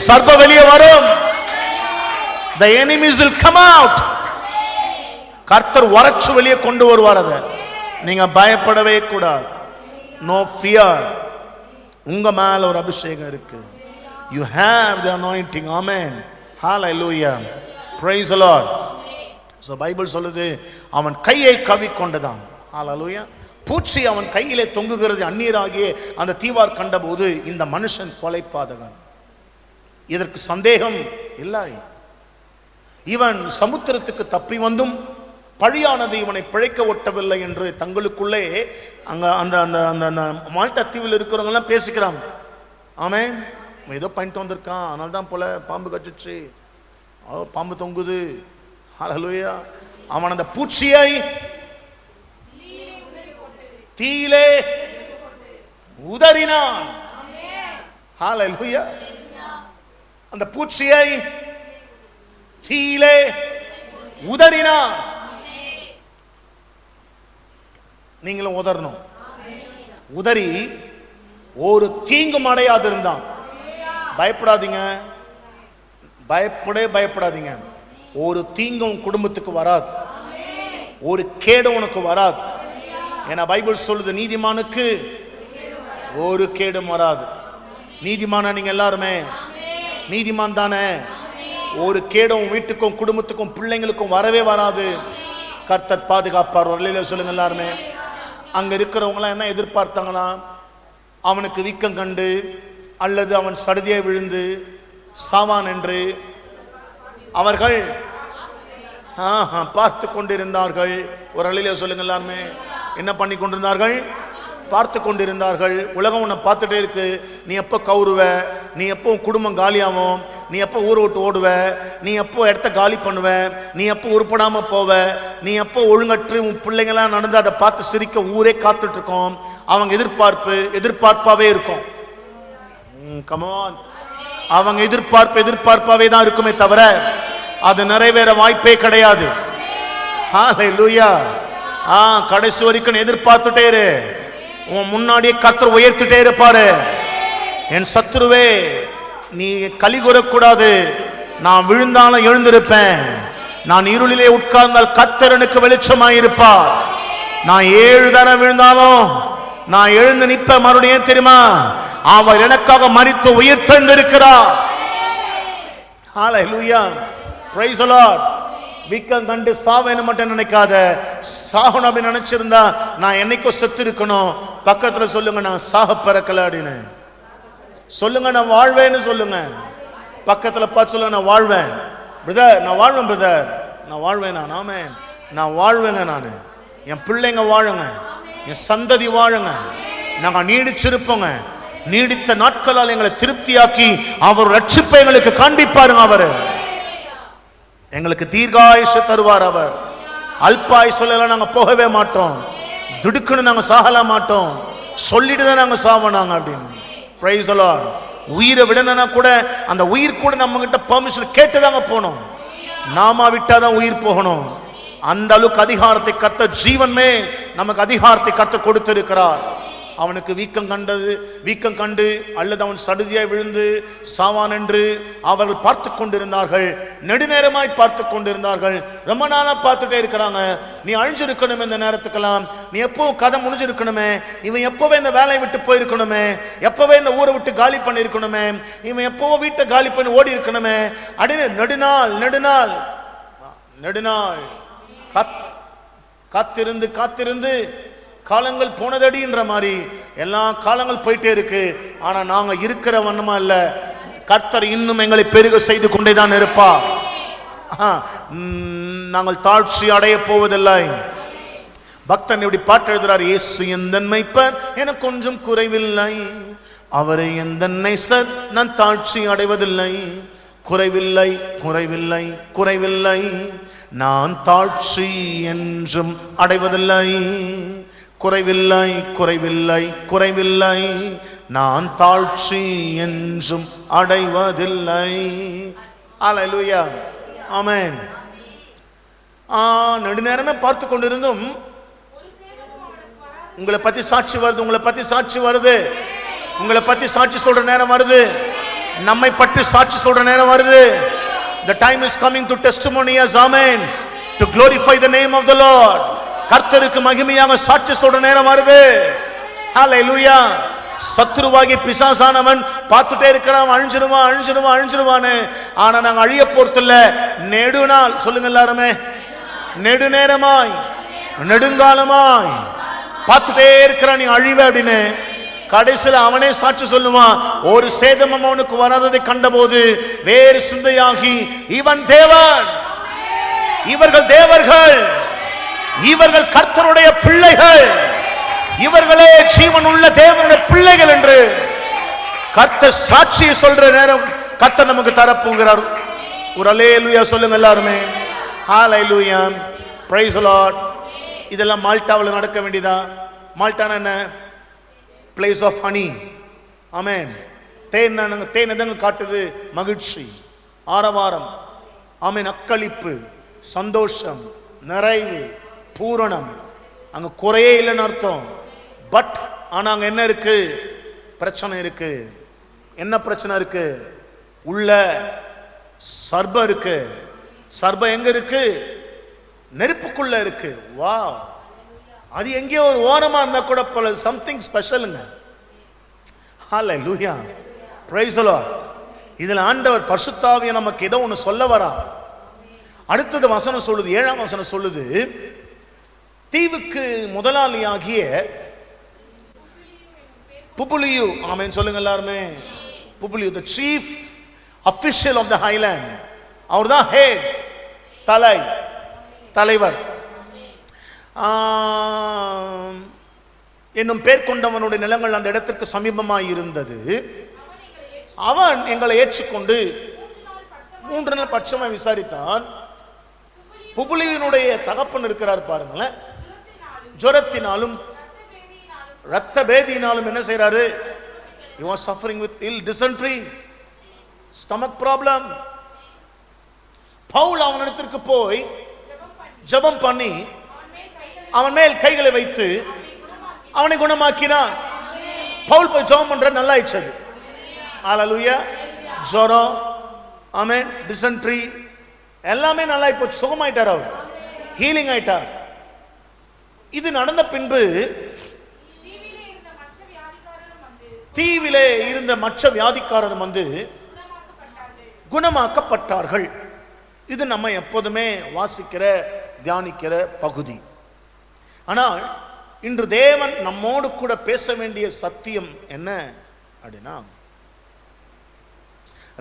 Speaker 1: சர்வ வெளியே வரும். The enemies will come out. கர்த்தர் உரைச்சு வெளியே கொண்டு வருவார். அதை நீங்க பயப்படவே கூடாது. No fear. உங்க மேல ஒரு அபிஷேகம் இருக்கு. You have the anointing. Amen. Hallelujah. Praise the Lord. So Bible சொல்லுது, அவன் கையை கவிக்கொண்டதான். Hallelujah. பூச்சி அவன் கையிலே தொங்குகிறது அந்நீராகிய அந்த தீவார் கண்டபோது இந்த மனுஷன் கொலைபாதகன், இதற்கு சந்தேகம் இல்லை. இவன் சமுத்திரத்துக்கு தப்பி வந்தும் பழியானது இவனை பிழைக்க ஒட்டவில்லை என்று தங்களுக்குள்ளே அங்க அந்த அந்த அந்த மால்டா தீவில் இருக்கிறவங்க எல்லாம் பேசிக்கிறாங்க. ஆமென். ஏதோ பண்ணிட்டு வந்திருக்கான், அதனால தான் போல பாம்பு கட்டுச்சு, பாம்பு தொங்குது. ஹல்லேலூயா. அவன் அந்த பூச்சியை தீயிலே உதறினான். ஹல்லேலூயா. அந்த பூச்சியை தீயிலே உதறினான். நீங்களும் உதறணும். உதறி ஒரு தீங்கும் அடையாது இருந்தான். பயப்படாதீங்க, பயப்படாதீங்க. ஒரு தீங்கும் குடும்பத்துக்கு வராது, ஒரு கேடும் உனக்கு வராது. ஏன்னா பைபிள் சொல்லுது, நீதிமானுக்கு ஒரு கேடும் வராது. நீதிமான நீங்க எல்லாருமே நீதிமான் தானே. ஒரு கேடும் வீட்டுக்கும் குடும்பத்துக்கும் பிள்ளைங்களுக்கும் வரவே வராது. கர்த்தர் பாதுகாப்பார். வரலையில சொல்லுங்க எல்லாருமே. அங்க இருக்கிறவங்களாம் என்ன எதிர்பார்த்தாங்கன்னா, அவனுக்கு வீக்கம் கண்டு அல்லது அவன் சடுதியை விழுந்து சாவான் என்று அவர்கள் பார்த்து கொண்டிருந்தார்கள். ஒரு அழில சொல்லுங்க எல்லாருமே. என்ன பண்ணி கொண்டிருந்தார்கள்? பார்த்து கொண்டிருந்தார்கள். உலகம் உன்னை பார்த்துட்டே இருக்கு. நீ எப்போ கவுருவ, நீ எப்போ குடும்பம் காலியாகும், நீ எப்போ ஊரை விட்டு ஓடுவ, நீ எப்போ இடத்த காலி பண்ணுவ, நீ எப்போ உருப்படாம போவ, நீ எப்போ ஒழுங்கற்று உன் பிள்ளைங்களாம் நடந்து அதை பார்த்து சிரிக்க ஊரே காத்துட்டு இருக்கோம். அவங்க எதிர்பார்ப்பாவே இருக்கும். கமான், அவங்க எதிர்பார்ப்பாவே தான் இருக்குமே தவிர அது நிறைவேற வாய்ப்பே கிடையாது. ஹல்லேலூயா. கடைசி வரைக்கும் எதிர்பார்த்துட்டே இரு. உன் முன்னாடியே கர்த்தர் உயர்த்திட்டே இருப்பாரு. என் சத்துருவே, நீ கலி கூறக்கூடாது. நான் விழுந்தாலும் எழுந்திருப்பேன். நான் இருளிலே உட்கார்ந்தால் கர்த்தர் எனக்கு வெளிச்சமாயிருப்பார். நான் 7 தடவை விழுந்தாலும் நான் எழுந்து நிற்ப. மறுபடியும் தெரியுமா? அவர் எனக்காக மரித்து உயிர்த்தெழுந்திருக்கிறார். ஹல்லேலூயா. Praise the Lord. வீக்கம் கண்டு சாவேன்னு மட்டும் நினைக்காத. சாகணும் அப்படின்னு நினைச்சிருந்தா நான் என்னைக்கோ செத்து இருக்கணும். பக்கத்துல சொல்லுங்க, நான் சாக பிறக்கல அப்படின்னு சொல்லுங்க. நான் வாழ்வேன்னு சொல்லுங்க. பக்கத்துல பார்த்து சொல்லுங்க, நான் வாழ்வேன் பிரதர், நான் வாழ்வேன் பிரதர், நான் வாழ்வேன். நான் வாழ்வேங்க. நான் என் பிள்ளைங்க வாழுங்க, என் சந்ததி வாழுங்க. நாங்க நீடிச்சிருப்போங்க. நீடித்த நாட்களால் எங்களை திருப்தியாக்கி அவர் ரட்சிப்பை எங்களுக்கு காண்பிப்பாருங்க. அவரு எங்களுக்கு தீர்காயுஷ தருவார். அவர் அல்பாயுஷல நாங்க போகவே மாட்டோம். துடுக்குன்னு நாங்க சாகல மாட்டோம். சொல்லிட்டு தான் நாங்க சாவனாங்க அப்படின்னு. Price the Lord. உயிரை விடணும்னா கூட அந்த உயிர் கூட நம்ம கிட்ட பெர்மிஷன் கேட்டுதாங்க போகணும். நாம விட்டாதான் உயிர் போகணும். அந்த அளவுக்கு அதிகாரத்தை கர்த்தர், ஜீவன்மே நமக்கு அதிகாரத்தை கர்த்தர் கொடுத்திருக்கிறார். அவனுக்கு வீக்கம் கண்டு அல்லது அவன் சடுதியாய் விழுந்து சாவான் என்று அவர்கள் பார்த்து கொண்டிருந்தார்கள். நெடுநேரமாய் பார்த்து கொண்டிருந்தார்கள். ரொம்ப நாளா பார்த்துட்டே இருக்கிறாங்க. நீ அழிஞ்சிருக்கணும் இந்த நேரத்துக்கெல்லாம். நீ எப்போ கதை முடிஞ்சிருக்கணுமே. இவன் எப்பவே இந்த வேலையை விட்டு போயிருக்கணுமே. எப்பவே இந்த ஊரை விட்டு காலி பண்ணி இருக்கணுமே. இவன் எப்போ வீட்டை காலி பண்ணி ஓடி இருக்கணுமே அப்படின்னு நெடுநாள் காத்திருந்து காலங்கள் போனதடின்ற மாதிரி எல்லா காலங்கள் போயிட்டே இருக்கு. ஆனா நாங்க இருக்கிற வண்ணமா இல்ல. கர்த்தர் இன்னும் எங்களை பெருக செய்து கொண்டேதான் இருப்பார். நாங்கள் தாழ்ச்சி அடைய போவதில்லை. பக்தன் இப்படி பாட்டு எழுதுறார். இயேசு எந்தன் மேய்ப்பர், எனக்கு கொஞ்சம் குறைவில்லை. அவரை எந்தன்னை சார், நான் தாழ்ச்சி அடைவதில்லை. குறைவில்லை. நான் தாழ்ச்சி என்றும் அடைவதில்லை. குறைவில்லை. நான் தாழ்ச்சி என்றும் அடைவதில்லை. அல்லேலூயா. ஆமென். நெடுநேரமே பார்த்து கொண்டிருந்தும் உங்களை பத்தி சாட்சி வருது. உங்களை பத்தி சாட்சி சொல்ற நேரம் வருது. நம்மை பற்றி சாட்சி சொல்ற நேரம் வருது. The time is coming to testimony as amen, to glorify the name of the Lord. கர்த்தருக்கு மகிமையாக சாட்சி சொல்ற நேரம் வருது. ஹல்லேலூயா. சத்ருவாகி பிசாசானவன் பார்த்துட்டே இருக்கிறான். அழிஞ்சிருவான்னு. ஆனா நாங்க அழிய போறதில்ல. நெடுநாள் சொல்லுங்க எல்லாருமே. நெடுநேரமாய் நெடுங்காலமாய் பார்த்துட்டே இருக்கிறான் நீ அழிவ அப்படின்னு. கடைசியில் அவனே சாட்சி சொல்லுவான். ஒரு சேதமும் அவனுக்கு வராததை கண்டபோது வேறு சிந்தையாகி, இவன் தேவன், இவர்கள் தேவர்கள், இவர்கள் கர்த்தருடைய பிள்ளைகள், இவர்களே ஜீவன் உள்ள தேவனுடைய பிள்ளைகள் என்று கர்த்தர் சாட்சியை சொல்ற நேரம் கர்த்தர் நமக்கு தரப்போகிறார். ஒரு அல்லேலூயா சொல்லுங்க எல்லாருமே. ஹல்லேலூயா. Praise the Lord. இதெல்லாம் மால்டாவில் நடக்க வேண்டியதா? மால்டானா என்ன? Place of honey. ஆமென். தேன் எதங்க காட்டுது? மகிழ்ச்சி, ஆரவாரம். ஆமென். அக்களிப்பு, சந்தோஷம், நிறைவு, பூரணம். அங்க குறையே இல்லைன்னு அர்த்தம். பட் ஆனா அங்க என்ன இருக்கு? பிரச்சனை இருக்கு. என்ன பிரச்சனை இருக்கு? உள்ள சர்பம் இருக்கு. சர்பம் எங்க இருக்கு? நெருப்புக்குள்ள இருக்கு. வாவ். அது எங்கேயோ ஒரு ஓரமா இருந்தா கூட போல. சம்திங் ஸ்பெஷலுங்க. ஹல்லேலூயா. Praise the Lord. இதுல ஆண்டவர் பரிசுத்த ஆவியை நமக்கு ஏதோ ஒன்று சொல்ல வரா. அடுத்தது வசனம் சொல்லுது, 7ஆம் வசனம் சொல்லுது, தீவுக்கு முதலாளியாகிய புபுலியு. ஆமென் சொல்லுங்க எல்லாருமே. புபுலியு, the chief official of the highland. அவர்தான் ஹெட், தலைவர். என்னும் பேர் கொண்டவனுடைய நிலங்கள் அந்த இடத்திற்கு சமீபமாய் இருந்தது. அவன் எங்களை ஏற்றுக்கொண்டு 3 நாள் பட்சமாய் விசாரித்தான். புபுலியினுடைய தகப்பன் இருக்கிறார் பாருங்களேன், ஜுரத்தினாலும் இரத்த பேதியினாலும் என்ன செய்யறாரு? He was suffering with ill dysentery, stomach problem. Pavul அவனிடத்திற்கு போய் ஜெபம் பண்ணி அவன் மேல் கைகளை வைத்து அவனை குணமாக்கினான். பவுல் போய் ஜெபம் பண்ற நல்லா ஆயிடுச்சு. ஹல்லேலூயா. ஜுரம், ஆமென், டிசென்ட்ரி எல்லாமே நல்லா இப்போ சுகமாயிட்டார், அவர் ஹீலிங் ஆயிட்டார். இது நடந்த பின்பு தீவிலே இருந்த மற்ற வியாதிக்காரரும் வந்து குணமாக்கப்பட்டார்கள். இது நம்ம எப்போதுமே வாசிக்கிற தியானிக்கிற பகுதி. ஆனால் இன்று தேவன் நம்மோடு கூட பேச வேண்டிய சத்தியம் என்ன அப்படின்னா,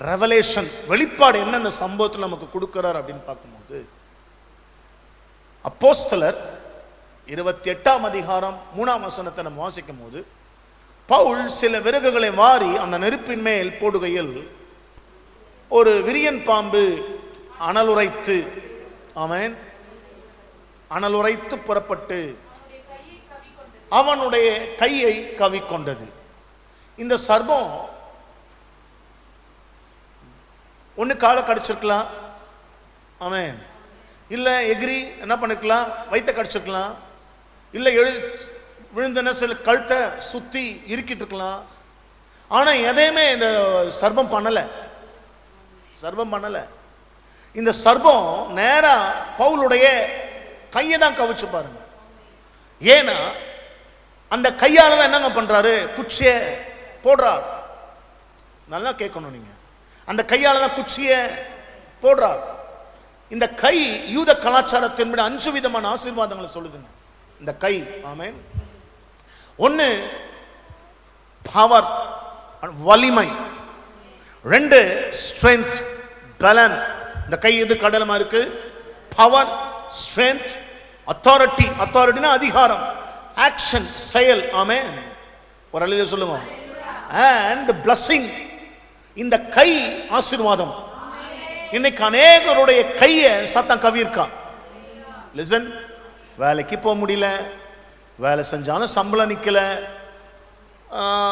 Speaker 1: ரெவலேஷன், வெளிப்பாடு என்ன இந்த சம்பவத்தில் நமக்கு கொடுக்கிறார் அப்படின்னு பார்க்கும்போது, அப்போஸ்தலர் 28ஆம் அதிகாரம் 3ஆம் வசனத்தை நம்ம வாசிக்கும் போது, பவுல் சில விறகுகளை வாரி அந்த நெருப்பின் மேல் போடுகையில் ஒரு விரியன் பாம்பு அனலுரைத்து, ஆமென், அனலுரைத்து புறப்பட்டு அவனுடைய கையை கவிக்கொண்டது. இந்த சர்பம் ஒன்னு காலை கடிச்சிருக்கலாம், ஆமென், இல்ல எகிரி என்ன பண்ணிருக்கலாம், வயிற்ற கடிச்சிருக்கலாம், இல்ல விழுந்தன சில கழுத்தை சுத்தி இருக்கிட்டு இருக்கலாம். ஆனா எதையுமே இந்த சர்பம் பண்ணல. இந்த சர்பம் நேரா பவுலுடைய கையை தான் கவிச்சு பாருங்க. ஏன்னா அந்த கையால தான் என்னங்க பண்றாரு, குச்சிய போடுறார். நல்லா கேட்கணும் நீங்க, அந்த கையால தான் குச்சிய போடுறார். இந்த கை யூத கலாச்சாரத்தின்படி 5 விதமான ஆசீர்வாதங்களை சொல்லுதுங்க இந்த கை. ஆமென். 1 பவர், வலிமை. 2 ஸ்ட்ரென்த், பலன். இந்த கை எது கடலமா இருக்கு? Power, strength, authority. அத்தாரிட்டினா அதிகாரம், ஆக்ஷன், செயல். ஆமென். ஒரு அழிய சொல்லுங்க. And blessing. இந்த கை ஆசீர்வாதம். இன்னைக்கு அநேகருடைய கையை சாத்தான் கவியிருக்கான். லிசன், வேலைக்கு போக முடியல, வேலை செஞ்சாலும் சம்பளம் நிக்கல,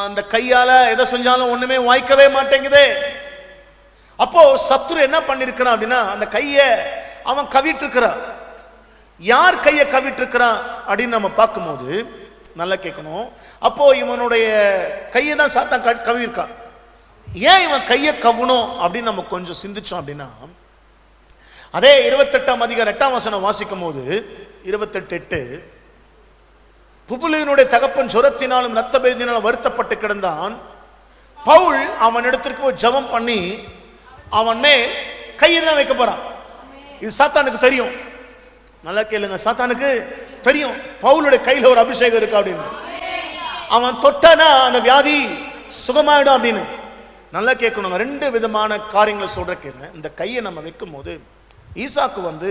Speaker 1: இந்த கையால எதை செஞ்சாலும் ஒண்ணுமே வாய்க்கவே மாட்டேங்குதே. அப்போ சத்துரு என்ன பண்ணிருக்கிறான் அப்படின்னா, அந்த கையை அவன் கவிட்டு இருக்கிறான். யார் கையை கவிட்டு இருக்கிறான் அப்படின்னு நம்ம பார்க்கும்போது நல்லா கேட்கணும். அப்போ இவனுடைய கையை தான் சாத்தான் கவியிருக்கான். ஏன் இவன் கையை கவணும் அப்படின்னு நம்ம கொஞ்சம் சிந்திச்சோம் அப்படின்னா, அதே 28ஆம் அதிகாரம் 8ஆம் வசனம் வாசிக்கும் போது 28:8, புபுலியினுடைய தகப்பன் ஜுரத்தினாலும் இரத்த பேதியினாலும் வருத்தப்பட்டு கிடந்தான். பவுல் அவன் இடத்திற்கு போய் ஜெபம் பண்ணி அவன் மேல் கையை தான் வைக்க போறான். இது சாத்தானுக்கு தெரியும். நல்லா கேளுங்க, சாத்தானுக்கு தெரியும் பவுலுடைய கையில ஒரு அபிஷேகம் இருக்கு அப்படின்னு. அவன் தொட்டானா அந்த வியாதி சுகமாயிடும் அப்படின்னு. நல்லா கேட்கணும். 2 விதமான காரியங்களை சொல்றேன். இந்த கையை நம்ம வைக்கும் போது ஈசாக்கு வந்து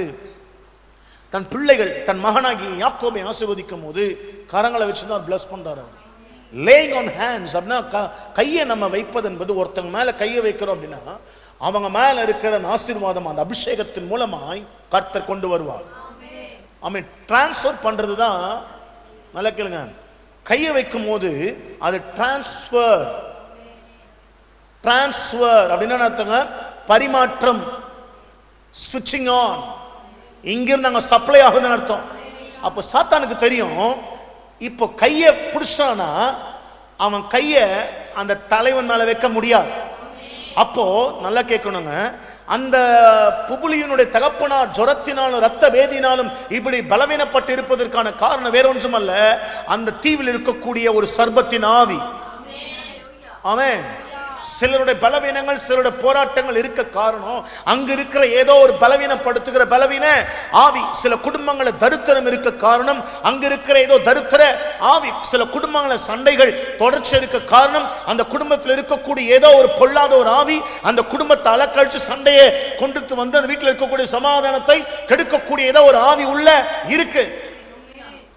Speaker 1: தன் பிள்ளைகள், தன் மகனாகி யாக்கோபை ஆசீர்வதிக்கும் போது கரங்களை வச்சுதான் பிளஸ் பண்றாரு. லேயிங் ஆன் ஹேண்ட்ஸ் அப்படின்னா கையை நம்ம வைப்பது என்பது, ஒருத்தங்க மேல கையை வைக்கிறோம் அப்படின்னா அவங்க மேல இருக்கிற ஆசீர்வாதம் அந்த அபிஷேகத்தின் மூலமாய் கர்த்தர் கொண்டு வருவார். ஆமென். டிரான்ஸ்ஃபர் பண்றது தான். நல்லா கேளுங்க, கையை வைக்கும் போது அது டிரான்ஸ்ஃபர் அப்படின்னா அர்த்தங்க பரிமாற்றம், ஸ்விட்சிங் ஆன். இங்கிருந்து அங்க சப்ளை ஆகுதுன்னு அர்த்தம். அப்போ சாத்தானுக்கு தெரியும், இப்போ கையை பிடிச்சானா அவன் கையை அந்த தலைவன் மேல வைக்க முடியாது. அப்போ நல்லா கேட்கணுங்க, அந்த புபுலியினுடைய தகப்பனார் ஜுரத்தினாலும் இரத்த பேதினாலும் இப்படி பலவீனப்பட்டு இருப்பதற்கான காரணம் வேற ஒன்றும் அல்ல, அந்த தீவில் இருக்கக்கூடிய ஒரு சர்பத்தின் ஆவி. ஆமென். சிலருடைய பலவீனங்கள், சிலருடைய போராட்டங்கள் இருக்க காரணம் அங்க இருக்கிற ஏதோ ஒரு பலவீனப்படுத்துகிற பலவீன ஆவி. சில குடும்பங்களை தரித்திரம் இருக்க காரணம் அங்க இருக்கிற ஏதோ தரித்திர ஆவி. சில குடும்பங்கள சண்டைகள் தொடர்ச்சி இருக்க காரணம் அந்த குடும்பத்தில் இருக்கக்கூடிய ஏதோ ஒரு பொல்லாத ஒரு ஆவி அந்த குடும்பத்தை அலக்கழிச்சு சண்டையை கொண்டு வந்து அந்த வீட்டில் இருக்கக்கூடிய சமாதானத்தை கெடுக்கக்கூடிய ஏதோ ஒரு ஆவி உள்ள இருக்கு.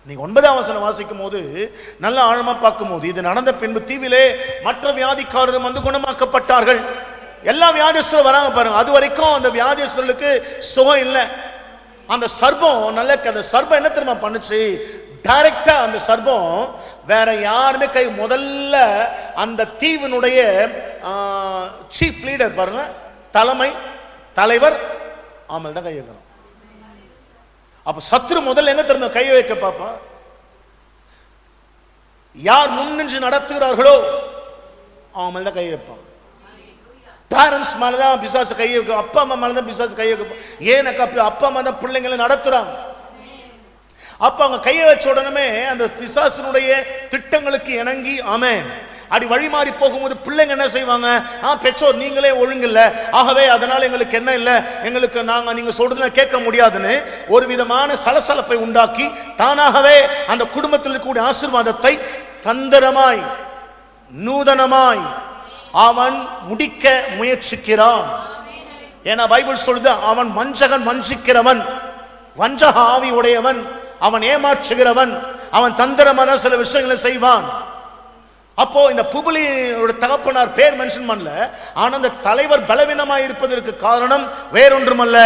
Speaker 1: நீங்க 9ஆம் வசனம் வாசிக்கும் போது நல்ல ஆழமா பார்க்கும் போது, இது நடந்த பின்பு தீவிலே மற்ற வியாதிக்காரரும் வந்து குணமாக்கப்பட்டார்கள். எல்லா வியாதிஸ்தரும் வராங்க பாருங்க. அது வரைக்கும் அந்த வியாதிஸ்தர்களுக்கு சுகம் இல்லை. அந்த சர்பம் அந்த சர்பம் என்ன தெரியுமா பண்ணுச்சு? டைரக்டா அந்த சர்பம் வேற யாருமே முதல்ல அந்த தீவினுடைய சீஃப் லீடர் பாருங்க, தலைவர் ஆமல் தான் கை வைக்கணும். அப்ப சத்ரு முதல்ல எங்க திரும்ப கையை வைக்க பாப்பா? யார் முன்னின்று நடத்துகிறார்களோ அவன் மேலதான் கை வைப்பான். பேரண்ட்ஸ் மேலதான் பிசாசு கை வைக்கும், அப்பா அம்மா மேலதான் பிசாசு கை வைக்கும். ஏன்னாக்கா அப்பா அம்மா தான் பிள்ளைங்களை நடத்துறாங்க. அப்ப அவங்க கையை வச்ச உடனே அந்த பிசாசினுடைய திட்டங்களுக்கு இணங்கி ஆமென் அடி வழி மாறி போகும்போது பிள்ளைங்க என்ன செய்வாங்க? பெற்றோர் நீங்களே ஒழுங்கில்ல, ஆகவே அதனால எங்களுக்கு என்ன இல்லை, எங்களுக்கு நீங்க சொல்றதுல கேட்க முடியாதுன்னு ஒரு விதமான சலசலப்பை உண்டாக்கி தானாகவே அந்த குடும்பத்தில் இருக்கக்கூடிய ஆசீர்வாதத்தை தந்திரமாய் நூதனமாய் அவன் முடிக்க முயற்சிக்கிறான். ஏன்னா பைபிள் சொல்லுது, அவன் வஞ்சகன், வஞ்சிக்கிறவன், வஞ்சக ஆவி உடையவன், அவன் ஏமாற்றுகிறவன், அவன் தந்திரமான சில விஷயங்களை செய்வான். அப்போ இந்த புபலியோட தகப்பனார் பேர் மென்ஷன் பண்ணல, ஆனா அந்த தலைவர் பலவீனமாய் இருப்பதற்கு காரணம் வேறொன்றுமல்ல,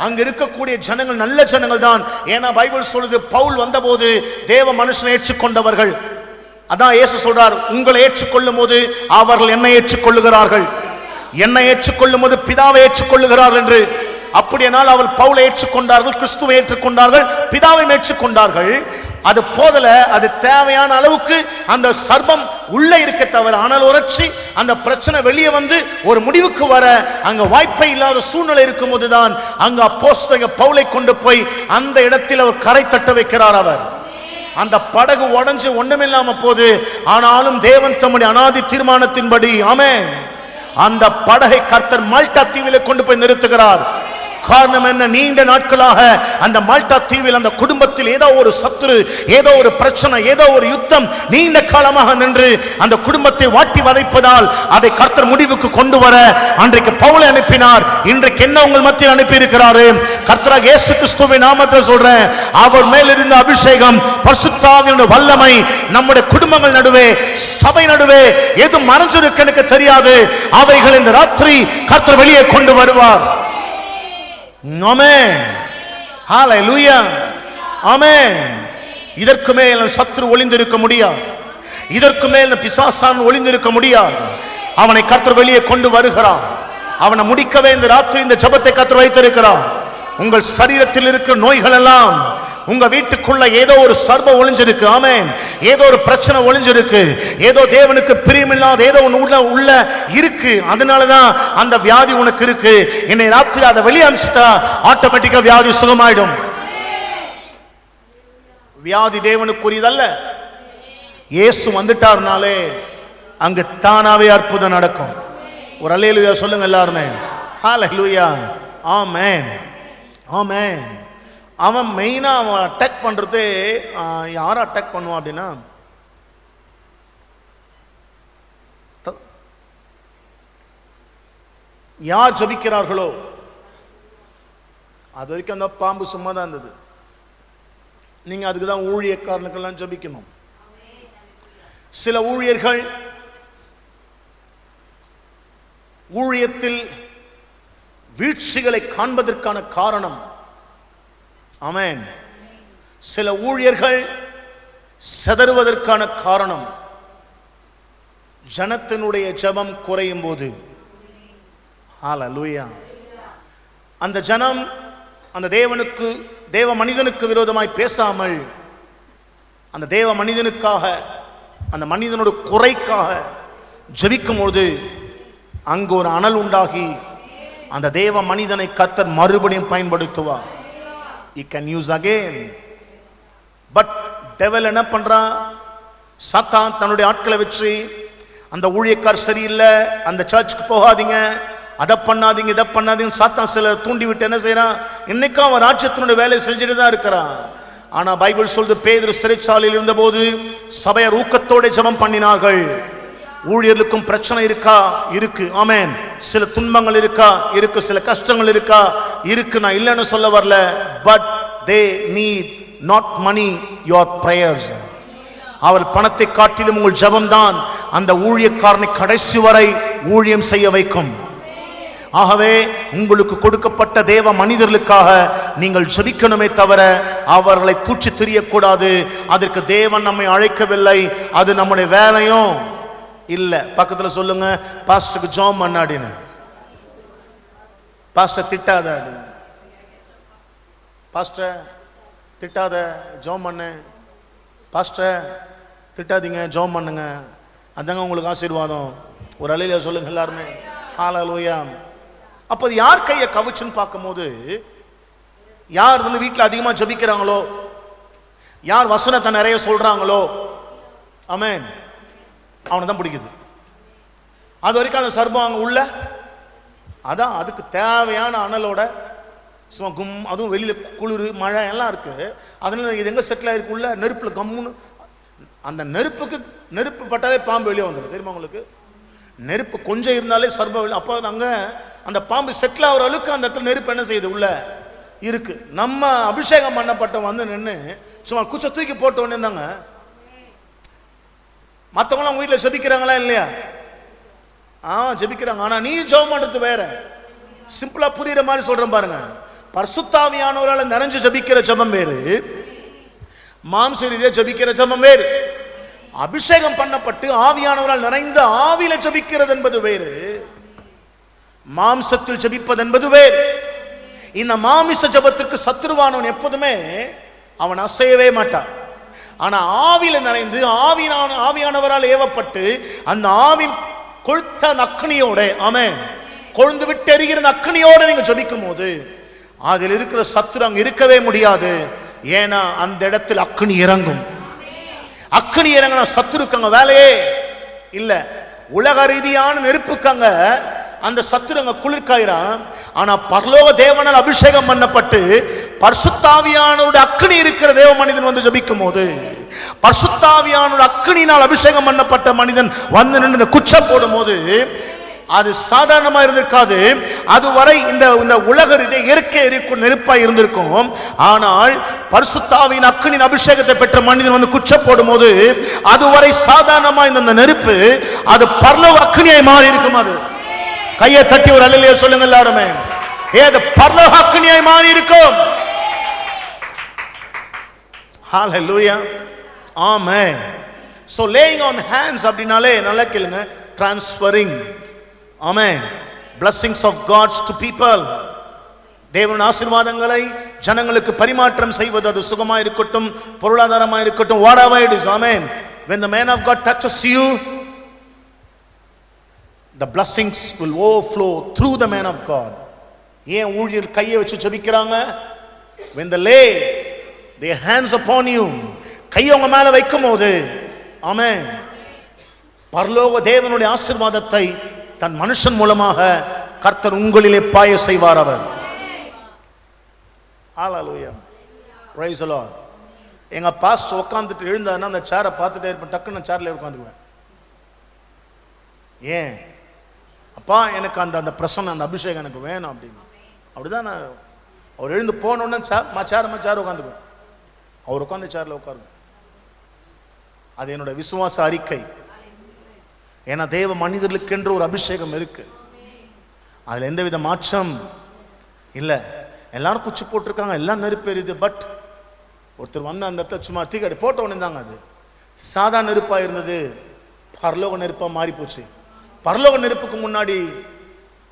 Speaker 1: அங்க இருக்கக்கூடிய ஜனங்கள் நல்ல ஜனங்கள் தான். ஏன்னா பைபிள் சொல்லுது, பவுல் வந்தபோது தேவ மனுஷனை ஏற்றுக்கொண்டவர்கள். அதான் இயேசு சொல்றார், உங்களை ஏற்றுக்கொள்ளும் போது அவர்கள் என்னை ஏற்றுக்கொள்ளுகிறார்கள், என்னை ஏற்றுக்கொள்ளும் போது பிதாவை ஏற்றுக்கொள்ளுகிறார்கள் என்று. அப்படியானால் அவள் பவுலை ஏற்றுக்கொண்டார்கள், கிறிஸ்துவை ஏற்றுக்கொண்டார்கள், பிதாவை ஏற்றுக்கொண்டார்கள். அது போதல, அது தேவையான அளவுக்கு அந்த சர்பம் உள்ள இருக்க தவிர, ஆனால் உரைச்சி அந்த பிரச்சனை வெளியே வந்து ஒரு முடிவுக்கு வர அங்க வாய்ப்பை இல்லாத சூழ்நிலை இருக்கும் போதுதான் அங்க அப்போஸ்தலர் பவுலை கொண்டு போய் அந்த இடத்தில் அவர் கரை தட்ட வைக்கிறார். அவர் அந்த படகு உடைஞ்சு ஒண்ணுமில்லாம போது, ஆனாலும் தேவன் தம்முடைய அநாதி தீர்மானத்தின்படி ஆமென் அந்த படகை கர்த்தர் மால்டா தீவிலே கொண்டு போய் நிறுத்துகிறார். காரணம் என்ன? நீண்ட நாட்களாக அந்த மால்டா தீவில் அந்த குடும்பத்தில் ஏதோ ஒரு சத்துரு, ஏதோ ஒரு பிரச்சனை, ஏதோ ஒரு யுத்தம் நீண்ட காலமாக நின்று அந்த குடும்பத்தை வாட்டி வதைப்பதால் அதை கர்த்தர் முடிவுக்கு கொண்டு வர அன்றைக்கு பவுலை அனுப்பினார். இன்றைக்கு என்ன உங்கள் மத்தியில் அனுப்பி இருக்கிறாரு? கர்த்தராகிய இயேசு கிறிஸ்துவின் நாமத்தில் சொல்றேன், அவர் மேல் இருந்த அபிஷேகம், பரிசுத்த ஆவியினுடைய வல்லமை நம்முடைய குடும்பங்கள் நடுவே, சபை நடுவே எது மறைஞ்சிருக்கு எனக்கு தெரியாது, அவைகள் இந்த ராத்திரி கர்த்தர் வெளியே கொண்டு வருவார். ஆமென், ஹல்லேலூயா, ஆமென். இதற்கு மேல் சத்துரு ஒளிந்திருக்க முடியாது, இதற்கு மேல் பிசாசான் ஒளிந்திருக்க முடியாது. அவனை கர்த்தர் வெளியே கொண்டு வருகிறார். அவனை முடிக்கவே இந்த ராத்திரி இந்த ஜெபத்தை கர்த்தர் வைத்திருக்கிறார். உங்கள் சரீரத்தில் இருக்கிற நோய்கள் எல்லாம், உங்க வீட்டுக்குள்ள ஏதோ ஒரு சர்பம் ஒளிஞ்சிருக்கு, ஆமென், ஏதோ ஒரு பிரச்சனை ஒளிஞ்சிருக்கு, ஏதோ தேவனுக்கு பிரியமில்லாத ஏதோ ஒன்று உள்ள இருக்கு. அதனாலதான் அந்த வியாதி உனக்கு இருக்கு. இன்னை ராத்திரி அதை வெளியே அனுப்பிச்சிட்டா ஆட்டோமேட்டிக்கா வியாதி சுகமாயிடும். வியாதி தேவனுக்குரியதல்ல. இயேசு வந்துட்டார்னாலே அங்கு தானாவே அற்புதம் நடக்கும். ஒரு அல்லேலூயா சொல்லுங்க எல்லாருமே. ஹல்லேலூயா, ஆமென், ஆமென். அவன் மெயினா அவன் அட்டாக் பண்றது யாரை அட்டாக் பண்ணுவான் அப்படின்னா, யார் ஜபிக்கிறார்களோ. அது வரைக்கும் அந்த பாம்பு சும்மா தான் இருந்தது. நீங்க அதுக்குதான் ஊழியக்காரனுக்கெல்லாம் ஜபிக்கணும். சில ஊழியர்கள் ஊழியத்தில் வீழ்ச்சிகளை காண்பதற்கான காரணம், ஆமென், சில ஊழியர்கள் செதறுவதற்கான காரணம் ஜனத்தினுடைய ஜெபம் குறையும் போது. ஹல்லேலூயா. அந்த ஜனம் அந்த தேவ மனிதனுக்கு விரோதமாய் பேசாமல் அந்த தேவ மனிதனுக்காக, அந்த மனிதனோட குறைக்காக ஜெபிக்கும் போது அங்கு ஒரு அனல் உண்டாகி அந்த தேவ மனிதனை கர்த்தர் மறுபடியும் பயன்படுத்துவார். He can use again. But devil என்ன பண்றான்? சாத்தான் தன்னுடைய ஆட்களை வச்சு அந்த ஊழியக்கார் சரியில்லை, அந்த சர்ச்சுக்கு போகாதீங்க, அதை பண்ணாதீங்க, இதை பண்ணாதீங்க, சாத்தான் சிலர் தூண்டி விட்டு என்ன செய்யறான், இன்னைக்கும் அவன் ராஜ்யத்தினுடைய வேலையை செஞ்சுட்டு தான் இருக்கிறான். ஆனா பைபிள் சொல்லுது, பேதுரு சிறைச்சாலையில் இருந்தபோது சபையார் ஊக்கத்தோட ஜெபம் பண்ணினார்கள். ஊழியர்களுக்கும் பிரச்சனை இருக்கா? இருக்கு. ஆமென். சில துன்பங்கள் இருக்கா? இருக்கு. சில கஷ்டங்கள் இருக்கா? இருக்கு. நான் இல்லைன்னு சொல்ல வரல. But they need not money, your prayers. அவர் பணத்தை காட்டிலும் உங்கள் ஜெபம் தான் அந்த ஊழியக்காரனை கடைசி வரை ஊழியம் செய்ய வைக்கும். ஆகவே உங்களுக்கு கொடுக்கப்பட்ட தேவ மனிதர்களுக்காக நீங்கள் ஜெபிக்கணுமே தவிர அவர்களை தூற்றி திரியக்கூடாது. அதற்கு தேவன் நம்மை அழைக்கவில்லை, அது நம்முடைய வேலையும் இல்ல. பக்கத்துல சொல்லுங்க, பாஸ்டருக்கு ஜெபம் பண்ணாடின்னு. பாஸ்டர் திட்டாத, பாஸ்டர் திட்டாத, ஜெபம் பண்ணு. பாஸ்டர் திட்டாதீங்க, ஜெபம் பண்ணுங்க. அதாங்க உங்களுக்கு ஆசீர்வாதம். ஒரு அலையில சொல்லுங்க எல்லாருமே ஹல்லேலூயா. அப்போ யார் கையை கவிச்சுன்னு பார்க்கும்போது, யார் வீட்டில் அதிகமாக ஜெபிக்கிறாங்களோ, யார் வசனத்தை நிறைய சொல்றாங்களோ, ஆமென், அவனை தான் பிடிக்குது. அது வரைக்கும் அந்த சர்பம் அங்கே உள்ள அதான் அதுக்கு தேவையான அனலோட சும்மா கும், அதுவும் வெளியில குளிர் மழை எல்லாம் இருக்கு. அதனால இது எங்க செட்டில் ஆயிருக்கு, உள்ள நெருப்புல கம்முன்னு. அந்த நெருப்பு பட்டாலே பாம்பு வெளியே வந்துடும், தெரியுமா உங்களுக்கு? நெருப்பு கொஞ்சம் இருந்தாலே சர்பம். அப்போ நாங்க அந்த பாம்பு செட்டில் ஆகிற அளவுக்கு அந்த இடத்துல நெருப்பு என்ன செய்யுது, உள்ள இருக்கு. நம்ம அபிஷேகம் பண்ணப்பட்ட நின்று சும்மா குச்ச தூக்கி போட்ட உடனே இருந்தாங்க. மற்றவங்களாம் உங்க வீட்டில் ஜெபிக்கிறாங்களா இல்லையா? ஜெபிக்கிறாங்க. ஆனா நீ ஜெபம் பண்றது வேற. சிம்பிளா புரியுற மாதிரி சொல்றேன் பாருங்க. பரிசுத்தாவியானவரால் நிறைஞ்சு ஜெபிக்கிற ஜெபம் வேறு, மாம்ச ரீதியா ஜெபிக்கிற ஜெபம் வேறு. அபிஷேகம் பண்ணப்பட்டு ஆவியானவரால் நிறைந்த ஆவியில ஜெபிக்கிறது என்பது வேறு, மாம்சத்தில் ஜெபிப்பது என்பது வேறு. இந்த மாமிச ஜெபத்திற்கு சத்துருவானவன் எப்போதுமே அவன் அசையவே மாட்டான். ஆனா ஆவியில நிறைந்து ஆவியானவரால் ஏவப்பட்டு அந்த ஆவின் கொழுத்த அக்னியோட, ஆமென், கொழுந்து விட்டு எரிகிற அக்னியோட நீங்க ஜெபிக்கும் போது அதில் இருக்கிற சத்துரு அங்க இருக்கவே முடியாது. ஏன்னா அந்த இடத்தில் அக்னி இறங்கும். அக்னி இறங்கின சத்துருக்கு அங்க வேலையே இல்ல. உலக ரீதியான நெருப்புக்காங்க அந்த சத்துரு அங்க குளிர்காயிறான். ஆனா பரலோக தேவனால் அபிஷேகம் பண்ணப்பட்டு பரிசுத்தாவியானவருடைய அக்னி இருக்கிற தேவ மனிதன் வந்து ஜெபிக்கும் போது, பரிசுத்தாவியானவருடைய அக்னியினால் அபிஷேகம் பண்ணப்பட்ட மனிதன் வந்து நின்று குச்சம் போடும் போது அது சாதாரணமா இருந்திருக்காது. அதுவரை இந்த உலக இயற்கை நெருப்பாய் இருந்திருக்கும். ஆனால் பரிசுத்தாவின் அக்னியின் அபிஷேகத்தை பெற்ற மனிதன் வந்து குச்சம் போடும் போது அதுவரை சாதாரணமா இந்த நெருப்பு அது பரலோக அக்னியாய் மாறி இருக்கும். அது கையை தட்டி ஒரு அல்லேலூயா சொல்லுங்க எல்லாருமே. அது பரலோக அக்னியாய் மாறி இருக்கும். ஹல்லேலூயா, ஆமென். So laying on hands அப்படினாலே நல்லா கேளுங்க, transferring, amen, blessings of God to people. தேவனுடைய ஆசீர்வாதங்களை ஜனங்களுக்கு பரிமாற்றம் செய்வது, அது சுகமா இருக்கட்டும், பொருளாதாரமா இருக்கட்டும், whatever it is, amen. When the man of God touches you, the blessings will overflow through the man of God. ஏன் ஊழியர் கையை வச்சு ஜெபிக்கிறாங்க? When they lay their hands upon you, கையை உங்க மேல வைக்கும் போது, ஆமென், பரலோக தேவனுடைய ஆசீர்வாதத்தை தன் மனுஷன் மூலமாக கர்த்தர் உங்களிலே பாய செய்வார். அவர் ஹல்லேலூயா, பிரைஸ் தி லார்ட். எங்க பாஸ்டர் உட்கார்ந்துட்டு எழுந்தாருன்னா அந்த சேரை பார்த்துட்டே இருப்பேன், டக்குன்னு சேர்ல உட்காந்துக்குவேன். ஏன் அப்பா, எனக்கு அந்த பிரசன்னம், அந்த அபிஷேகம் எனக்கு வேணும் அப்படின்னு. அப்படிதான் நான் அவர் எழுந்து போனோன்னு சேர் உட்காந்துக்குவேன். அவர் உட்காந்து சேர்ல உட்காருங்க. அது என்னோட விசுவாச அறிக்கை. ஏன்னா தேவ மனிதர்களுக்கு என்று ஒரு அபிஷேகம் இருக்கு, அதுல எந்தவித மாற்றம் இல்லை. எல்லாரும் குச்சி போட்டிருக்காங்க, எல்லாம் நெருப்பு எரியுது. பட் ஒருத்தர் வந்து அந்த இடத்துல சும்மா தீக்கடி போட்ட உடனே தாங்க அது சாதா நெருப்பா இருந்தது பரலோக நெருப்பா மாறி போச்சு. பரலோக நெருப்புக்கு முன்னாடி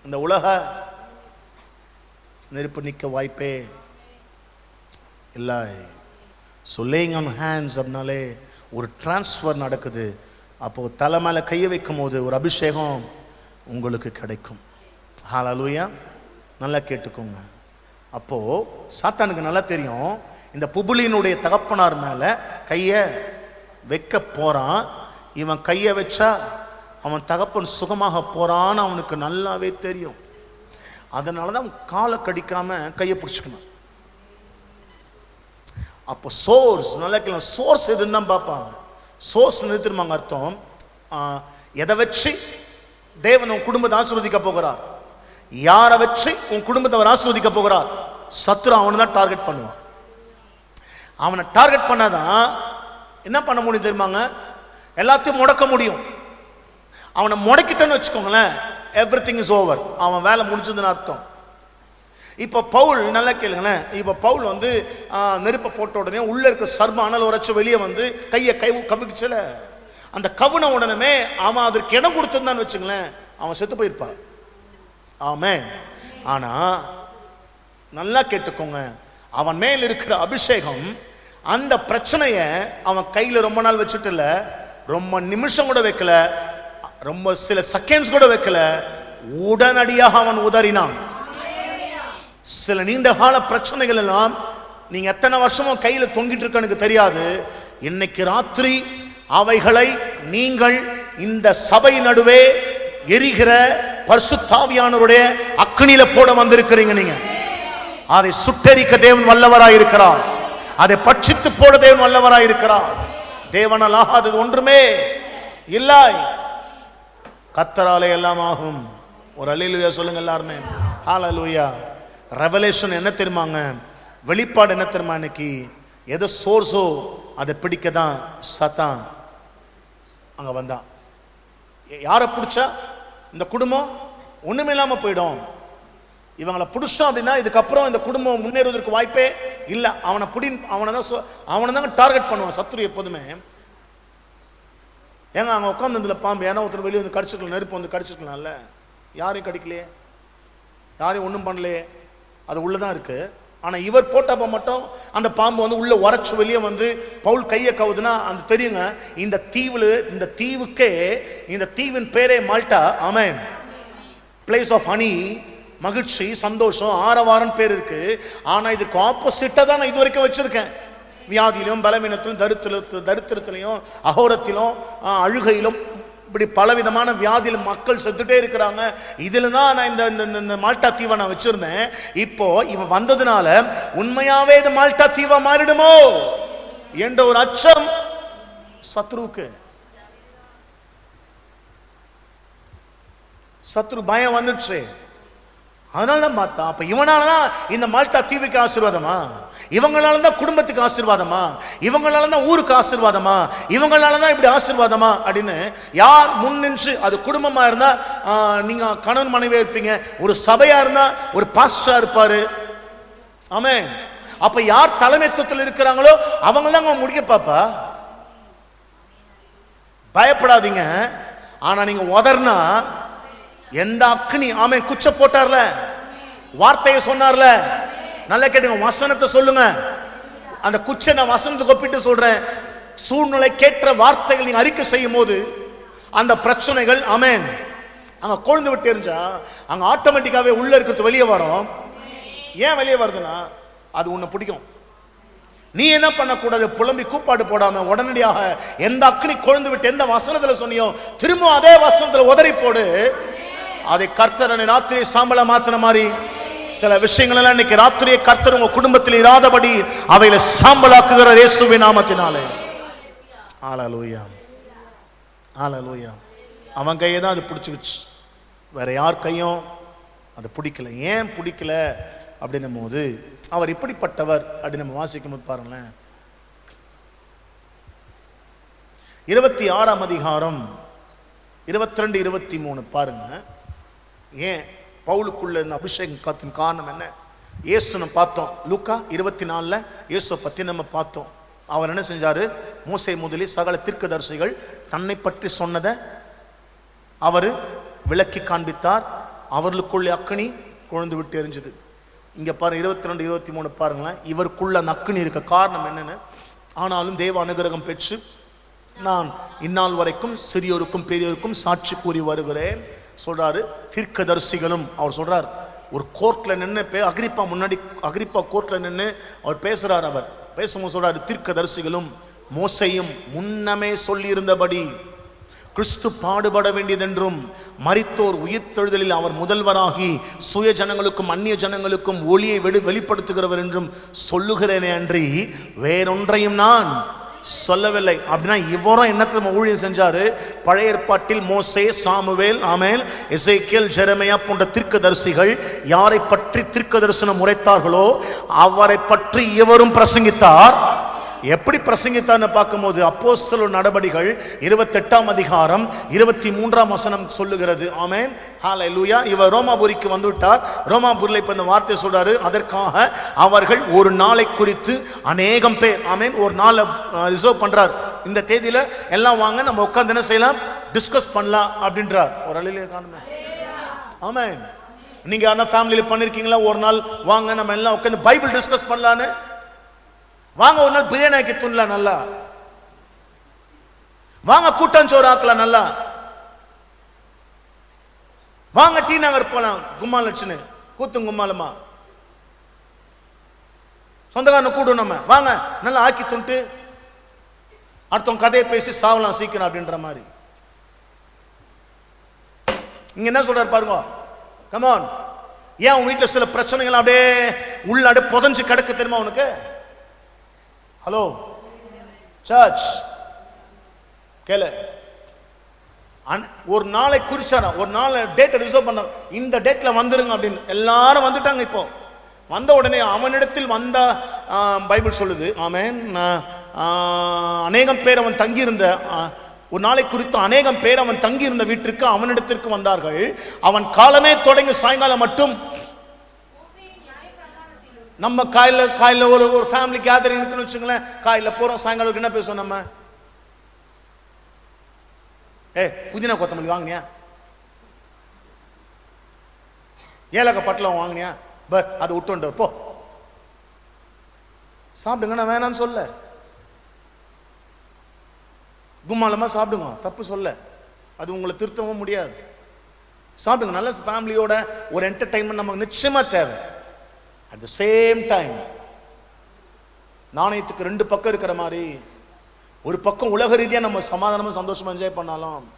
Speaker 1: இந்த உலக நெருப்பு நிற்க வாய்ப்பே இல்லை. So laying on hands அப்படினாலே ஒரு டிரான்ஸ்ஃபர் நடக்குது. அப்போ தலை மேல கையை வைக்கும் போது ஒரு அபிஷேகம் உங்களுக்கு கிடைக்கும். ஹல்லேலூயா, நல்லா கேட்டுக்கோங்க. அப்போ சாத்தானுக்கு நல்லா தெரியும், இந்த புபுலினுடைய தகப்பனார் மேல கையை வைக்க போறான். இவன் கையை வச்சா அவன் தகப்பன் சுகமாக போறான்னு அவனுக்கு நல்லாவே தெரியும். அதனாலதான் காலை கடிக்காம கையை பிடிச்சுக்கணும். அப்போ சோர்ஸ் நல்லா சோர்ஸ் எதுன்னு தான் பார்ப்பாங்க. சோர்ஸ் நிறுத்திருமாங்க அர்த்தம். எதை வச்சு தேவன் உன் குடும்பத்தை ஆசீர்வதிக்க போகிறார், யாரை வச்சு உன் குடும்பத்தை அவர் ஆசீர்வதிக்க போகிறார், சத்துரு அவனை தான் டார்கெட் பண்ணுவான். அவனை டார்கெட் பண்ணாதான் என்ன பண்ண முடியும் தெரியுமாங்க, எல்லாத்தையும் முடக்க முடியும். அவனை முடக்கிட்டேன்னு வச்சுக்கோங்களேன், எவ்ரிதிங் இஸ் ஓவர், அவன் வேலை முடிஞ்சதுன்னு அர்த்தம். இப்போ பவுல் நல்லா கேளுங்களேன், இப்போ பவுல் வந்து நெருப்பை போட்ட உடனே உள்ள இருக்க சர்ம அனல் உரைச்சு வெளியே வந்து கையை கவிச்சுல, அந்த கவுன உடனே அவன் அதற்கு இடம் கொடுத்திருந்தான்னு வச்சுங்களேன், அவன் செத்து போயிருப்பான். ஆமென். ஆனா நல்லா கேட்டுக்கோங்க, அவன் மேல் இருக்கிற அபிஷேகம் அந்த பிரச்சனைய அவன் கையில ரொம்ப நாள் வச்சுட்டு இல்ல, ரொம்ப நிமிஷம் கூட வைக்கல, ரொம்ப சில செகண்ட்ஸ் கூட வைக்கல, உடனடியாக அவன் உதறினான். சில நீண்ட கால பிரச்சனைகள் எல்லாம் நீங்க எத்தனை வருஷமும் கையில தொங்கிட்டு இருக்க எனக்கு தெரியாது, இன்னைக்கு ராத்திரி அவைகளை நீங்கள் இந்த சபை நடுவே எரிகிற பரிசுத்தாவியானவருடைய அக்னியில போட வந்திருக்கிறீங்க. நீங்க அதை சுட்டெரிக்க தேவன் வல்லவராய் இருக்கிறார், அதை பட்சித்து போட தேவன் வல்லவராய் இருக்கிறார். தேவனால் ஆகாதது ஒன்றுமே இல்லை, கர்த்தராலே எல்லாம் ஆகும். ஒரு அல்லேலூயா சொல்லுங்க எல்லாருமே. ஹல்லேலூயா. ரெவலேஷன் என்ன தெரியுமாங்க, வெளிப்பாடு என்ன தெரியுமா, இன்னைக்கு எது சோர்ஸோ அதை பிடிக்க தான் சத்தான் அங்க வந்தான். யாரை பிடிச்சா இந்த குடும்பம் ஒண்ணுமே இல்லாம போயிடும். இவங்களை பிடிச்சோம் அப்படின்னா இதுக்கப்புறம் இந்த குடும்பம் முன்னேறுவதற்கு வாய்ப்பே இல்லை. அவனை தான் டார்கெட் பண்ணுவான் சத்துரு எப்போதுமே. ஏங்க அங்கே உட்காந்துல பாம்பு ஏன்னா ஒருத்தர் வெளியே வந்து கடிச்சிக்கலாம், நெருப்பு வந்து கடிச்சிக்கலாம்ல, யாரையும் கடிக்கலையே, யாரையும் ஒன்றும் பண்ணலையே, அது உள்ளதான் இருக்கு. ஆனா இவர் போட்டப்ப மட்டும் அந்த பாம்பு வந்து உள்ள உரைச்சு வெளியே வந்து பவுல் கையை கவுதுன்னா அந்த தெரியுங்க, இந்த தீவுக்கே இந்த தீவின் பேரே மால்டா. ஆமென். பிளேஸ் ஆஃப் ஹனி, மகிழ்ச்சி, சந்தோஷம், ஆரவாரம் பேர் இருக்கு. ஆனா இதுக்கு ஆப்போசிட்டா தான் நான் இது வரைக்கும் வச்சிருக்கேன். வியாதியிலும் பலவீனத்திலும் தரித்திரத்திலையும் அகோரத்திலும் அழுகையிலும் இப்படி பலவிதமான வியாதியில் மக்கள் செத்துட்டே இருக்கிறாங்க. இதுல தான் நான் இந்த மால்டா தீவை நான் வச்சிருந்தேன். இப்போ இவன் வந்ததுனால உண்மையாவே இது மால்டா தீவா மாறிடுமோ என்ற ஒரு அச்சம் சத்ருவுக்கு. சத்ரு பயம் வந்துடுச்சு. அதனாலதான் பார்த்தா அப்ப இவனாலதான் இந்த மால்டா தீவுக்கு ஆசீர்வாதமா, இவங்களாலதான் குடும்பத்துக்கு ஆசீர்வாதமா, இவங்களாலதான் ஊருக்கு ஆசீர்வாதமா, இவங்களாலதான் இப்படி ஆசீர்வாதமா அப்படின்னு யார் முன் நின்று, அது குடும்பமா இருந்தா நீங்க கணவன் மனைவியா இருப்பீங்க, ஒரு சபையா இருந்தா ஒரு பாஸ்டரா இருப்பாரு. ஆமென். அப்ப யார் தலைமைத்துவத்தில் இருக்கிறாங்களோ அவங்க தான் முடிக்க பாப்பா. பயப்படாதீங்க. ஆனா நீங்க உதர்னா எந்த அக்னி, ஆமென், குச்ச போட்டார்ல, வார்த்தையை சொன்னார்ல, நல்லா கேட்டுங்க, வசனத்தை சொல்லுங்க. அந்த குச்சை நான் வசனத்துக்கு ஒப்பிட்டு சொல்றேன். சூழ்நிலை கேட்ட வார்த்தைகள் நீங்க அறிக்கை செய்யும் போது அந்த பிரச்சனைகள், ஆமென், அங்க கொழுந்து விட்டு எரிஞ்சா அங்க ஆட்டோமேட்டிக்காவே உள்ள இருக்கிறது வெளியே வரும். ஏன் வெளியே வருதுன்னா அது உன்னை பிடிக்கும். நீ என்ன பண்ணக்கூடாது, புலம்பி கூப்பாடு போடாம உடனடியாக எந்த அக்னி கொழுந்து விட்டு எந்த வசனத்துல சொன்னியோ திரும்ப அதே வசனத்துல உதறி போடு. அதை கர்த்தர் ராத்திரி சாம்பலா மாத்தின மாதிரி சில விஷயங்கள் எல்லாம் இன்னைக்கு ராத்திரியை கர்த்தர் உங்க குடும்பத்தில் இராதபடி அவைகளை சாம்பலாக்குகிற இயேசுவின் நாமத்தினாலே. ஹல்லேலூயா, ஹல்லேலூயா. அவன் கையை தான் அது பிடிச்சிக்கிச்சு, வேற யார் கையும் அது பிடிக்கல. ஏன் பிடிக்கல அப்படின்னும் போது அவர் இப்படிப்பட்டவர் அப்படின்னு நம்ம வாசிக்கும் போது பாருங்களேன், 26ஆம் அதிகாரம் 22, 23 பாருங்க. ஏன் பவுலுக்குள்ள இந்த அபிஷேகத்தின் காரணம் என்ன? இயேசு நம்ம பார்த்தோம், லூக்கா 24 இயேசுவை பத்தி நம்ம பார்த்தோம். அவர் என்ன செஞ்சாரு, மோசே முதலில் சகல தீர்க்கதரிசிகள் தன்னை பற்றி சொன்னதை அவர் விளக்கி காண்பித்தார். அவர்களுக்குள்ள அக்கினி கொழுந்து விட்டு எரிஞ்சது. இங்க பாரு 22, 23 பாருங்களேன். இவருக்குள்ள அந்த அக்கினி இருக்க காரணம் என்னன்னு, ஆனாலும் தேவ அனுகிரகம் பெற்று நான் இந்நாள் வரைக்கும் சிறியோருக்கும் பெரியோருக்கும் சாட்சி கூறி வருகிறேன் சொல்றாரு. தீர்க்கதரிசிகளும் அவர் சொல்றார், ஒரு கோர்ட்ல நின்று அகிரிப்பா முன்னாடி, அகிரிப்பா கோர்ட்ல நின்று அவர் பேசுறார். அவர் பேசும்போது சொல்றாரு, தீர்க்கதரிசிகளும் மோசேயும் முன்னமே சொல்லி இருந்தபடி கிறிஸ்து பாடுபட வேண்டியதென்றும் மரித்தோர் உயிர்த்தெழுதலில் அவர் முதல்வராகி சுய ஜனங்களுக்கும் அந்நிய ஜனங்களுக்கும் ஒளியை வெளிப்படுத்துகிறவர் என்றும் சொல்லுகிறேனே அன்றி வேறொன்றையும் நான் சொல்லவில்லை. அப்படின்னா இவரும் என்னத்தை ஊழியம் செஞ்சாரு? பழைய ஏற்பாட்டில் மோசே, சாமுவேல், ஆமேல், எசேக்கியேல், ஜெரமியா போன்ற தீர்க்கதரிசிகள் யாரை பற்றி தீர்க்க தரிசனம் உரைத்தார்களோ அவரை பற்றி இவரும் பிரசங்கித்தார். எப்படி பிரசங்கித்தார்னு பார்க்கும்போது அப்போஸ்தலர் நடபடிகள் 28ஆம் அதிகாரம் 23ஆம் வசனம் சொல்லுகிறது. ஆமென், ஹல்லேலூயா. இவர் ரோமாபுரிக்கு வந்து விட்டார். ரோமாபுரியில் இப்ப இந்த வார்த்தை சொல்றாரு. அதற்காக அவர்கள் ஒரு நாளை குறித்து அநேகம் பேர், ஆமென், ஒரு நாளை ரிசர்வ் பண்றார். இந்த தேதியில எல்லாம் வாங்க, நம்ம உட்கார்ந்து என்ன செய்யலாம், டிஸ்கஸ் பண்ணலாம் அப்படின்றார். ஒரு அழிலே காணுமே. ஆமென். நீங்க யாரா ஃபேமிலியில பண்ணிருக்கீங்களா? ஒரு நாள் வாங்க நம்ம எல்லாம் உட்கார்ந்து பைபிள் டிஸ்கஸ் பண்ணலான்னு வாங்க. ஒரு நாள் பிரியாணி ஆக்கி துண்ணலாம், நல்லா வாங்க. கூட்டாஞ்சோறு ஆக்கலாம், நல்லா வாங்க. டி நகர் போலாம், கும்மால் லட்சுன்னு கூத்தும் கும்மாலமா சொந்தக்காரனை கூடும், நம்ம வாங்க நல்லா ஆக்கி துண்டு அடுத்தவங்க கதையை பேசி சாவலாம் சீக்கிரம் அப்படின்ற மாதிரி. இங்க என்ன சொல்றாரு பாருங்க. கமான். ஏன் உன் வீட்டில் சில பிரச்சனைகள் அப்படியே உள்ள அப்படியே புதஞ்சு கிடக்கு தெரியுமா உனக்கு? ஹலோ சர்ச், கேளு. ஒரு நாளை குறிச்சாரா, ஒரு நாள் டேட்டை ரிசர்வ் பண்ண, இந்த டேட்ல வந்துருங்க அப்படின்னு. எல்லாரும் வந்துட்டாங்க. இப்போ வந்த உடனே அவனிடத்தில் வந்த பைபிள் சொல்லுது, ஆமென், அநேகம் பேர் அவன் தங்கியிருந்த, ஒரு நாளை குறித்து அநேகம் பேர் அவன் தங்கியிருந்த வீட்டிற்கு அவனிடத்திற்கு வந்தார்கள். அவன் காலமே தொடங்கி சாயங்காலம் மட்டும், நம்ம காலையில ஒரு ஃபேமிலி கேதரிங் இருக்குன்னு வச்சுங்களேன், காலையில போறோம், சாயங்காலம் என்ன பேசுவோம் நம்ம? புதினா கொத்தமல்லி வாங்கினியா? ஏலக்காய் பட்டலம் வாங்கினியா? அதை விட்டு போ சாப்பிடுங்க, நான் வேணான்னு சொல்ல. கும்மாலமா சாப்பிடுங்க, தப்பு சொல்ல. அது உங்களை திருத்தவும் முடியாது. சாப்பிடுங்க, நல்ல ஃபேமிலியோட ஒரு என்டர்டைன்மெண்ட் நமக்கு நிச்சயமா தேவை. அட் த சேம் டைம் நாணயத்துக்கு ரெண்டு பக்கம் இருக்கிற மாதிரி, ஒரு பக்கம் உலக ரீதியா நம்ம சமாதானமா சந்தோஷமா என்ஜாய் பண்ணாலும்.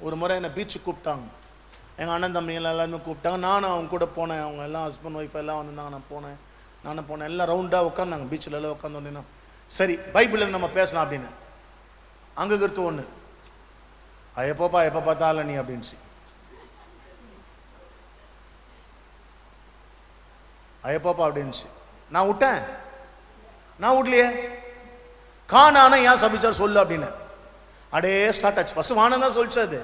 Speaker 1: ஒரு முறை என்னை பீச்சுக்கு கூப்பிட்டாங்க, எங்கள் அண்ணன் தம்பி எல்லாருமே கூப்பிட்டாங்க. நானும் அவங்க கூட போனேன். அவங்க எல்லாம் ஹஸ்பண்ட் ஒய்ஃப் எல்லாம் வந்திருந்தாங்க. நானும் போனேன். எல்லாம் ரவுண்டாக உட்காந்தாங்க பீச்சில். எல்லாம் உட்காந்தோன்னா சரி பைபிளில் நம்ம பேசலாம் அப்படின்னு. அங்கே இருக்கிறது ஒன்று, எப்போப்பா எப்போ பார்த்தாலும் நீ அப்படின்ச்சு. எப்போப்பா அப்படின்ச்சு. நான் விட்டேன், நான் விடலையே. காணான ஏன் சபிச்சார் சொல்லு அப்படின்னு அப்படியே ஸ்டார்ட் ஆச்சு. ஃபர்ஸ்ட் வானம் தான் சொல்லிச்சு, அது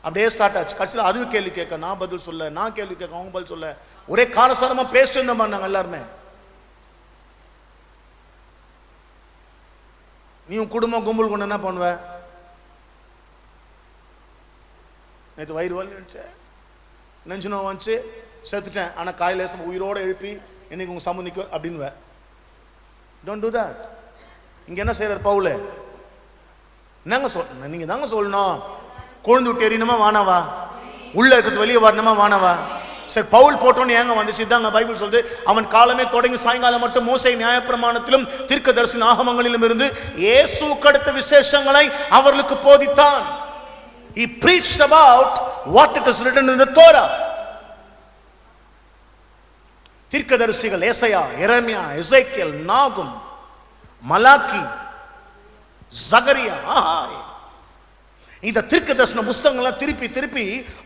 Speaker 1: அப்படியே ஸ்டார்ட் ஆச்சு. கடைசியில் அதுவும் கேள்வி கேட்க, நான் பதில் சொல்ல, நான் கேள்வி கேட்க, அவங்க பதில் சொல்ல, ஒரே காரசாரமா பேசிட்டு இருந்தோம் நாங்கள் எல்லாருமே. நீ குடும்பம் கும்பல் கொண்டு என்ன பண்ணுவ? நேற்று வயிறு வலி வந்துச்சு, நெஞ்சு நோய் வந்துச்சு, செத்துட்டேன், ஆனால் காலையில உயிரோட எழுப்பி இன்னைக்கு உங்க சம்மந்திக்கும் அப்படின்னு. Don't to that. இங்க என்ன செய்யறாரு பவுல்? என்னங்க சொல்ல, நீங்க தாங்க சொல்லணும். கொழுந்து விட்டு எறியணுமா வானவா? உள்ள இருக்கிறது வெளியே வரணுமா வானவா? சரி, பவுல் போட்டோன்னு ஏங்க வந்துச்சு? இதாங்க பைபிள் சொல்லுது, அவன் காலமே தொடங்கி சாயங்காலம் மட்டும் மோசே நியாயப்பிரமாணத்திலும் தீர்க்க தரிசன ஆகமங்களிலும் இருந்து இயேசுவுக்கு அடுத்த விசேஷங்களை அவர்களுக்கு போதித்தான். He preached about what it is written in the Torah. தீர்க்கதரிசிகள் ஏசாயா, எரேமியா, எசேக்கியேல், நாகும், மலாக்கி, சகரியா, இந்த தீர்க்க தரிசன புஸ்தகங்கள்லாம் திருப்பி திருப்பி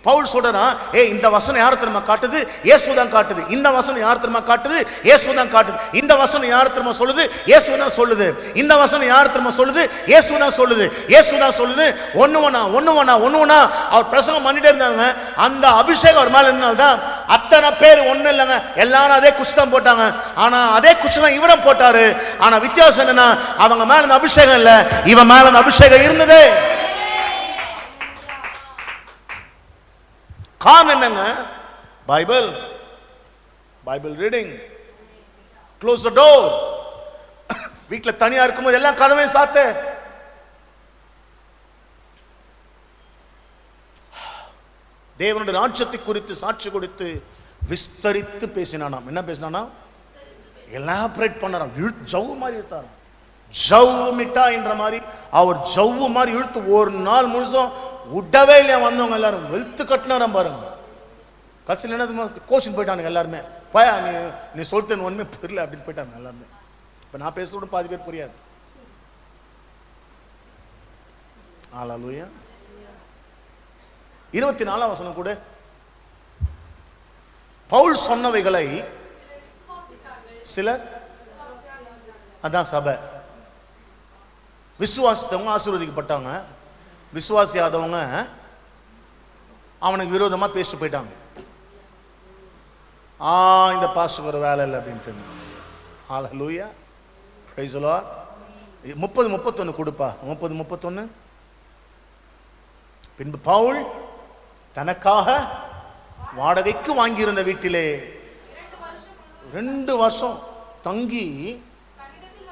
Speaker 1: பவுல் சொல்றான், இந்த வசனம் யார் தெரியுமா காட்டுது? இயேசுதான் காட்டுது. இந்த வசனம் யார் தெரியுமா காட்டுது? இயேசுதான் காட்டுது. இந்த வசனம் யார் தெரியுமா சொல்லுது? இயேசுதான் சொல்லுது. இந்த வசனம் யார் தெரியுமா சொல்லுது? இயேசுதான் சொல்லுது. இயேசுதான் சொல்லுது. ஒண்ணுவனா அவர் பிரசங்கம் பண்ணிட்டே இருந்தாங்க. அந்த அபிஷேகம் அவர் மேல இருந்தனால்தான் அத்தனை பேர் ஒண்ணு இல்லைங்க, எல்லாரும் அதே குச்சி தான் போட்டாங்க. ஆனா அதே குச்சி தான் இவரும் போட்டாரு. ஆனா வித்தியாசம் என்னன்னா, அவங்க மேல அந்த அபிஷேகம் இல்ல, இவன் மேல அந்த அபிஷேகம் இருந்தது. காரணம் என்னங்க? Bible reading. Close the door. வீட்ல தனியா இருக்கும்போது எல்லாம் கதவை சாத்து. தேவனுடைய ராஜ்யத்தை குறித்து சாட்சி கொடுத்து விஸ்தரித்து பேசினானாம். என்ன பேசினானா? எலாபரேட் பண்ணாராம். ஜவு மாதிரி எடுத்தாராம். ஜவ்வு மிட்டா என்ற மாதிரி அவர் ஜவ்வு மாதிரி இழுத்து ஒரு நாள் முழுசும் விடவே இல்லையா. வந்தவங்க எல்லாரும் வெளுத்து கட்டினாராம் பாருங்க. கட்சியில் என்ன கோஷன் போயிட்டானுங்க எல்லாருமே. பயா நீ சொல்லிட்டு ஒண்ணுமே புரியல அப்படின்னு போயிட்டாங்க எல்லாருமே. இப்ப நான் பேசுறது பாதி பேர் புரியாது. ஹல்லேலூயா. 24ஆம் வசனம் கூட, பவுல் சொன்னவைகளை சிலர், அதான் சபை, விசுவாசித்தவங்க ஆசீர்வதிக்கப்பட்டாங்க, விசுவாசியாதவங்க அவனுக்கு விரோதமா பேசிட்டு போயிட்டாங்க. இந்த பாஸ்டருக்கு ஒரு வேலை இல்லை அப்படின்ட்டு. ஹல்லேலூயா, பிரைஸ் தி லார்ட். 30-31 கொடுப்பா. 30-31. பின்பு பவுல் தனக்காக வாடகைக்கு வாங்கியிருந்த வீட்டிலே 2 வருஷம் தங்கி,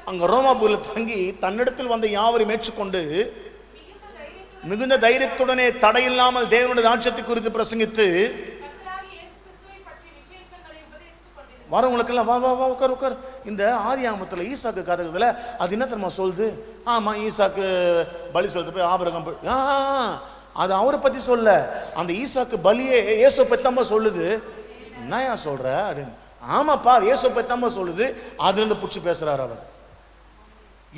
Speaker 1: அங்க ரோமாபுரியில் தங்கி தன்னிடத்தில் வந்த யாவரையும் ஏற்றுக்கொண்டு மிகுந்த தைரியத்துடனே தடையில்லாமல் தேவனுடைய ராஜ்யத்தை குறித்து பிரசங்கித்து, வரவங்களுக்கெல்லாம் வா வா வா உட்கார் உட்கார். இந்த ஆதியாகமத்துல ஈசாக்கு கதைக்குதுல, அது என்ன தெரியுமா சொல்லுது? ஆமா, ஈசாக்கு பலி சொல்றது போய் ஆபிரகாம், அது அவரை பத்தி சொல்ல, அந்த ஈசாக்கு பலியே இயேசு பத்தாம சொல்லுது. என்னயா சொல்ற அப்படின்னு. ஆமாப்பா, இயேசு பத்தாம சொல்லுது. அதுல இருந்து புடிச்சு பேசுறாரு அவர்.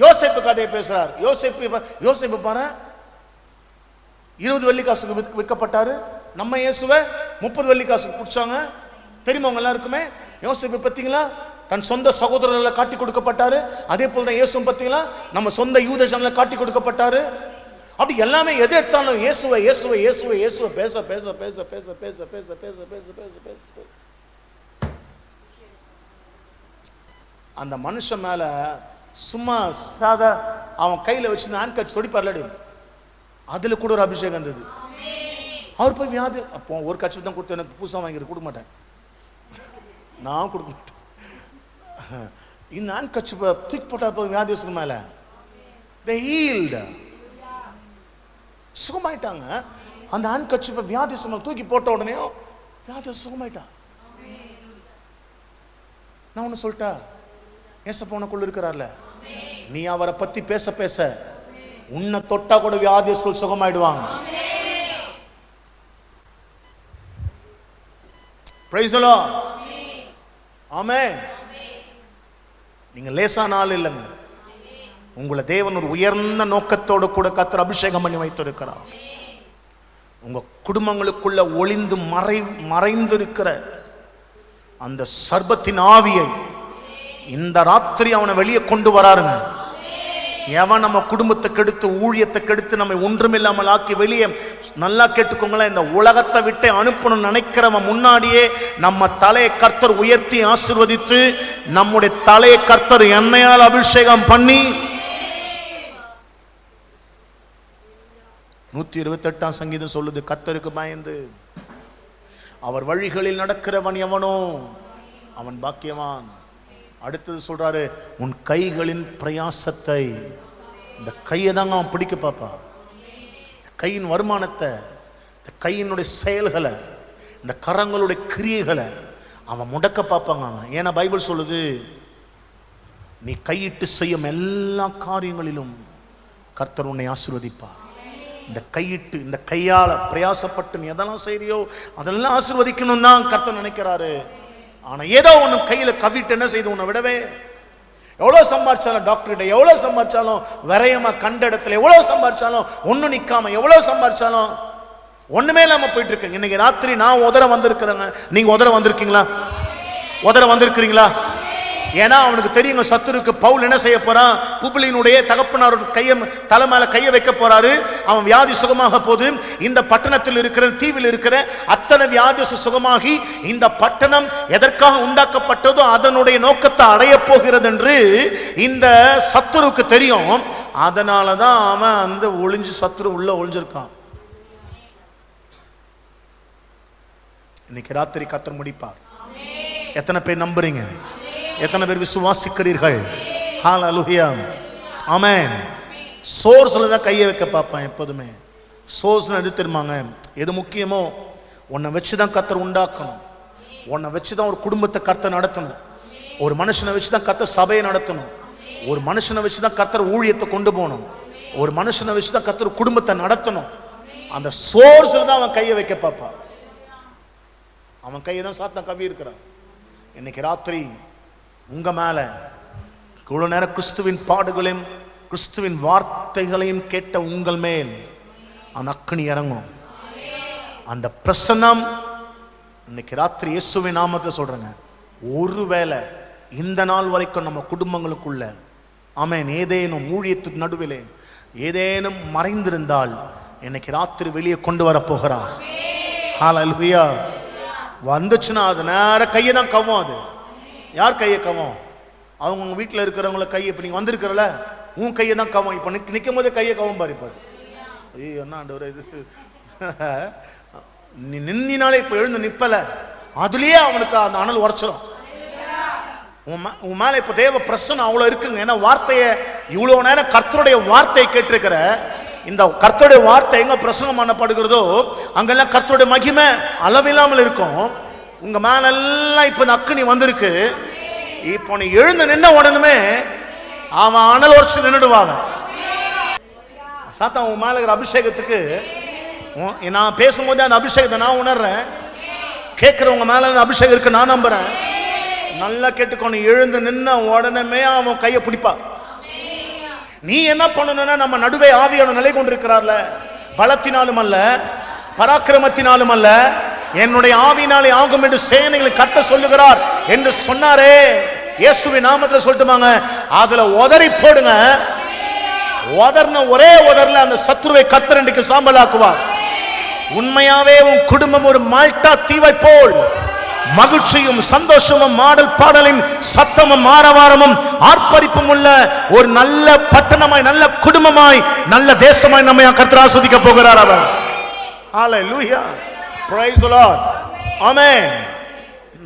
Speaker 1: யோசேப்பு கதையை பேசுறார். யோசேப்பு பாரு, 20 வெள்ளிக்காசுக்கு விற்கப்பட்டாரு. நம்ம இயேசுவை 30 வெள்ளிக்காசுக்கு பிடிச்சாங்க. தெரியுமா உங்க எல்லாருக்குமே? யோசேப்பு பத்தீங்களா, தன் சொந்த சகோதரர்களை காட்டி கொடுக்கப்பட்டாரு. அதே போல தான் இயேசு பத்தீங்களா, நம்ம சொந்த யூத ஜனங்களை காட்டி கொடுக்கப்பட்டாரு. அப்படி எல்லாமே எது எடுத்தாலும் இயேசுவை இயேசுவை இயேசுவை இயேசுவை பேச பேச பேச பேச பேச பேச பேச பேச பேச பேச அந்த மனுஷன் மேல சும்மா சாதா அவன் கையில வச்சிருந்த ஹேண்ட் கட்ச் தொடிப்பார்லடி, அதுல கூட ஒரு அபிஷேகம் இருந்தது. அவர் போய் வியாதி, அப்போ ஒரு கட்சி தான் கொடுத்து, எனக்கு புதுசாக வாங்கிட்டு கொடுக்க மாட்டேன், நான் கொடுக்க மாட்டேன். இந்த ஹேண்ட் கட்சி தூக்கி போட்டா போய் வியாதிஸ்க்கு மேல they healed, சுகமாயிட்டாங்க. அந்த ஹேண்ட் கட்சி வியாதிஸ்க்கு தூக்கி போட்ட உடனே வியாதி சுகமாயிட்டான். நான் ஒண்ணு சொல்லிட்டா, ஏசப்பா உனக்குள்ள இருக்கிறார்ல, நீ அவரை பத்தி பேச பேச உன்னை தொட்டா கூட வியாதிஸ்கள் சுகமாயிடுவாங்க. Price the Lord. ஆமென். நீங்க லேசான ஆள் இல்லைங்க. உங்களை தேவன் ஒரு உயர்ந்த நோக்கத்தோடு கூட கர்த்தர் அபிஷேகம் பண்ணி வைத்திருக்கிறார். உங்க குடும்பங்களுக்குள்ள ஒளிந்து மறைந்திருக்கிற அந்த சர்பத்தின் ஆவியை இந்த ராத்திரி அவனை வெளியே கொண்டு வராருங்க. எவன் நம்ம குடும்பத்தை கெடுத்து, ஊழியத்தை கெடுத்து, நம்மை ஒன்றுமில்லாமல் ஆக்கி வெளியே, நல்லா கேட்டுக்கோங்களேன், இந்த உலகத்தை விட்டு அனுப்பணும் நினைக்கிறவன் முன்னாடியே நம்ம தலையை கர்த்தர் உயர்த்தி ஆசீர்வதித்து, நம்முடைய தலையை கர்த்தர் எண்ணெயால் அபிஷேகம் பண்ணி 128ஆம் சங்கீதம் சொல்லுது, கர்த்தருக்கு பயந்து அவர் வழிகளில் நடக்கிறவன் எவனோ அவன் பாக்கியவான். அடுத்தது சொல்றாரு, உன் கைகளின் பிரயாசத்தை, இந்த கையை தாங்க அவன் பிடிக்க பாப்பா. கையின் வருமானத்தை, இந்த கையினுடைய செயல்களை, இந்த கரங்களுடைய கிரியைகளை அவன் முடக்க பார்ப்பாங்க அவன். ஏன்னா பைபிள் சொல்லுது, நீ கையிட்டு செய்யும் எல்லா காரியங்களிலும் கர்த்தர் உன்னை ஆசீர்வதிப்பார். இந்த கையிட்டு, இந்த கையால பிரயாசப்பட்டு நீ எதெல்லாம் செய்யறியோ அதெல்லாம் ஆசீர்வதிக்கணும் தான் கர்த்தர் நினைக்கிறாரு. ஆனா ஏதோ ஒண்ணு கையில கவிட்டு என்ன செய்து உன்னை விடவே, எவ்வளவு சம்பாதிச்சாலும் டாக்டர்கிட்ட, எவ்வளவு சம்பாதிச்சாலும் விரயமா கண்ட இடத்துல, எவ்வளவு சம்பாதிச்சாலும் ஒண்ணு நிக்காம, எவ்வளவு சம்பாதிச்சாலும் ஒண்ணுமே இல்லாம போயிட்டு இருக்கு. இன்னைக்கு ராத்திரி நான் உதற வந்திருக்கிறேங்க, நீங்க உதற வந்திருக்கீங்களா? உதற வந்திருக்கிறீங்களா? ஏன்னா அவனுக்கு தெரியுங்க சத்துருக்கு பவுல் என்ன செய்ய போறான். புபிலினுடைய தகப்பனார் கையை தலை மேல கையை வைக்க போறாரு. அவன் வியாதி சுகமாக போது, இந்த பட்டணத்தில் இருக்கிற, தீவில் இருக்கிற அத்தனை வியாதி சுகமாகி இந்த பட்டணம் எதற்காக உண்டாக்கப்பட்டதோ அதனுடைய நோக்கத்தை அடைய போகிறது என்று இந்த சத்துருக்கு தெரியும். அதனாலதான் அவன் அந்த ஒளிஞ்சு சத்துரு உள்ள ஒளிஞ்சிருக்கான். இன்னைக்கு ராத்திரி கர்த்தர் முடிப்பார். எத்தனை பேர் நம்புறீங்க? எத்தனை பேர் விசுவாசிக்கிறீர்கள்? ஹல்லேலூயா, ஆமென். சோர்ஸ்ல தான் கையை வைக்க பார்ப்பேன் எப்போதுமே. சோர்ஸ் எது தெரியுமாங்க? எது முக்கியமோ உன்னை வச்சுதான் கர்த்தர் உண்டாக்கணும். உன்னை வச்சுதான் ஒரு குடும்பத்தை கர்த்தர் நடத்தணும். ஒரு மனுஷனை வச்சுதான் கர்த்தர் சபையை நடத்தணும். ஒரு மனுஷனை வச்சுதான் கர்த்தர் ஊழியத்தை கொண்டு போகணும். ஒரு மனுஷனை வச்சுதான் கர்த்தர் குடும்பத்தை நடத்தணும். அந்த சோர்ஸ்ல தான் அவன் கையை வைக்க பாப்பா. அவன் கையை தான் சாத்தான் கவி இருக்கிறான். இன்னைக்கு ராத்திரி உங்க மேல இவ்வளவு நேரம் கிறிஸ்துவின் பாடுகளையும் கிறிஸ்துவின் வார்த்தைகளையும் கேட்ட உங்கள் மேல் அந்த அக்கினி இறங்கும். அந்த பிரசன்னம் இன்னைக்கு ராத்திரி இயேசுவின் நாமத்தை சொல்றேங்க. ஒருவேளை இந்த நாள் வரைக்கும் நம்ம குடும்பங்களுக்குள்ள ஆமென் ஏதேனும் ஊழியத்துக்கு நடுவிலே ஏதேனும் மறைந்திருந்தால் இன்னைக்கு ராத்திரி வெளியே கொண்டு வர போகிறார். ஹல்லேலூயா. வந்துச்சுன்னா அது நேர கையை தான் கவ்வும். அது யார் கையை கவ்வும்? அவங்க வீட்டில் இருக்கிறவங்கள கையை. இப்போ நீங்கள் வந்திருக்கிறல உன் கையை தான் கவ்வும். இப்போ நிற்கும் போதே கையை கவ்வும் பாரு. இப்போ அது ஐயோ என்ன ஆண்டவரே இது நீ நின்னாலே இப்போ எழுந்து நிற்பல அதுலயே அவனுக்கு அந்த அனல் உரைச்சிடும். உன் மேல இப்ப தேவ பிரசன்னம் அவ்வளவு இருக்குங்க. ஏன்னா வார்த்தையை இவ்வளவு நேரம் கர்த்தருடைய வார்த்தையை கேட்டிருக்கிற. இந்த கர்த்தருடைய வார்த்தை எங்க பிரசங்கம் பண்ணப்படுகிறதோ அங்கெல்லாம் கர்த்தருடைய மகிமை அளவில்லாமல் இருக்கும். உங்க மேல எல்லாம் இப்ப அக்கினி வந்திருக்கு. இப்போ நீ எழுந்து நின்ன உடனே அவன் அனல் உரைச்சு நின்றுடுவாங்க. சாத்தா உன் மேல இருக்கிற அபிஷேகத்துக்கு நான் பேசும்போது அந்த அபிஷேகத்தை நான் உணர்றேன். கேட்கிறவங்க மேல அபிஷேகம் இருக்கு நான் நம்புறேன். நல்லா கேட்டுக்கணும். எழுந்து நின்ன உடனே அவன் கையை பிடிப்பான். நீ என்ன பண்ணணும்னா நம்ம நடுவே ஆவியான நிலை கொண்டிருக்கிறார்ல, பலத்தினாலும் அல்ல பராக்கிரமத்தினாலும் அல்ல என்னுடைய ஆவியினாலே ஆகும் என்று சேனைகளை கட்ட சொல்லுகிறார் என்று சொன்னாரே இயேசுவின் நாமத்தில் சொல்லட்டுமாங்க. அதுல உதறி போடுங்க. உதர்ன ஒரே உதர்ல அந்த சத்துருவை கர்த்தர் இன்றைக்கு சாம்பலாக்குவார். உண்மையாவே உன் குடும்பம் ஒரு மால்டா தீவை போல் மகிழ்ச்சியும் சந்தோஷமும் மாடல் பாடலின் சத்தமும் ஆரவாரமும் ஆர்ப்பரிப்பும் உள்ள ஒரு நல்ல பட்டணமாய் நல்ல குடும்பமாய் நல்ல தேசமாய் நம்மை கர்த்தர் ஆசீர்வதிக்க போகிறார் அவர். ஹல்லேலூயா. Praise the Lord. ஆமென்.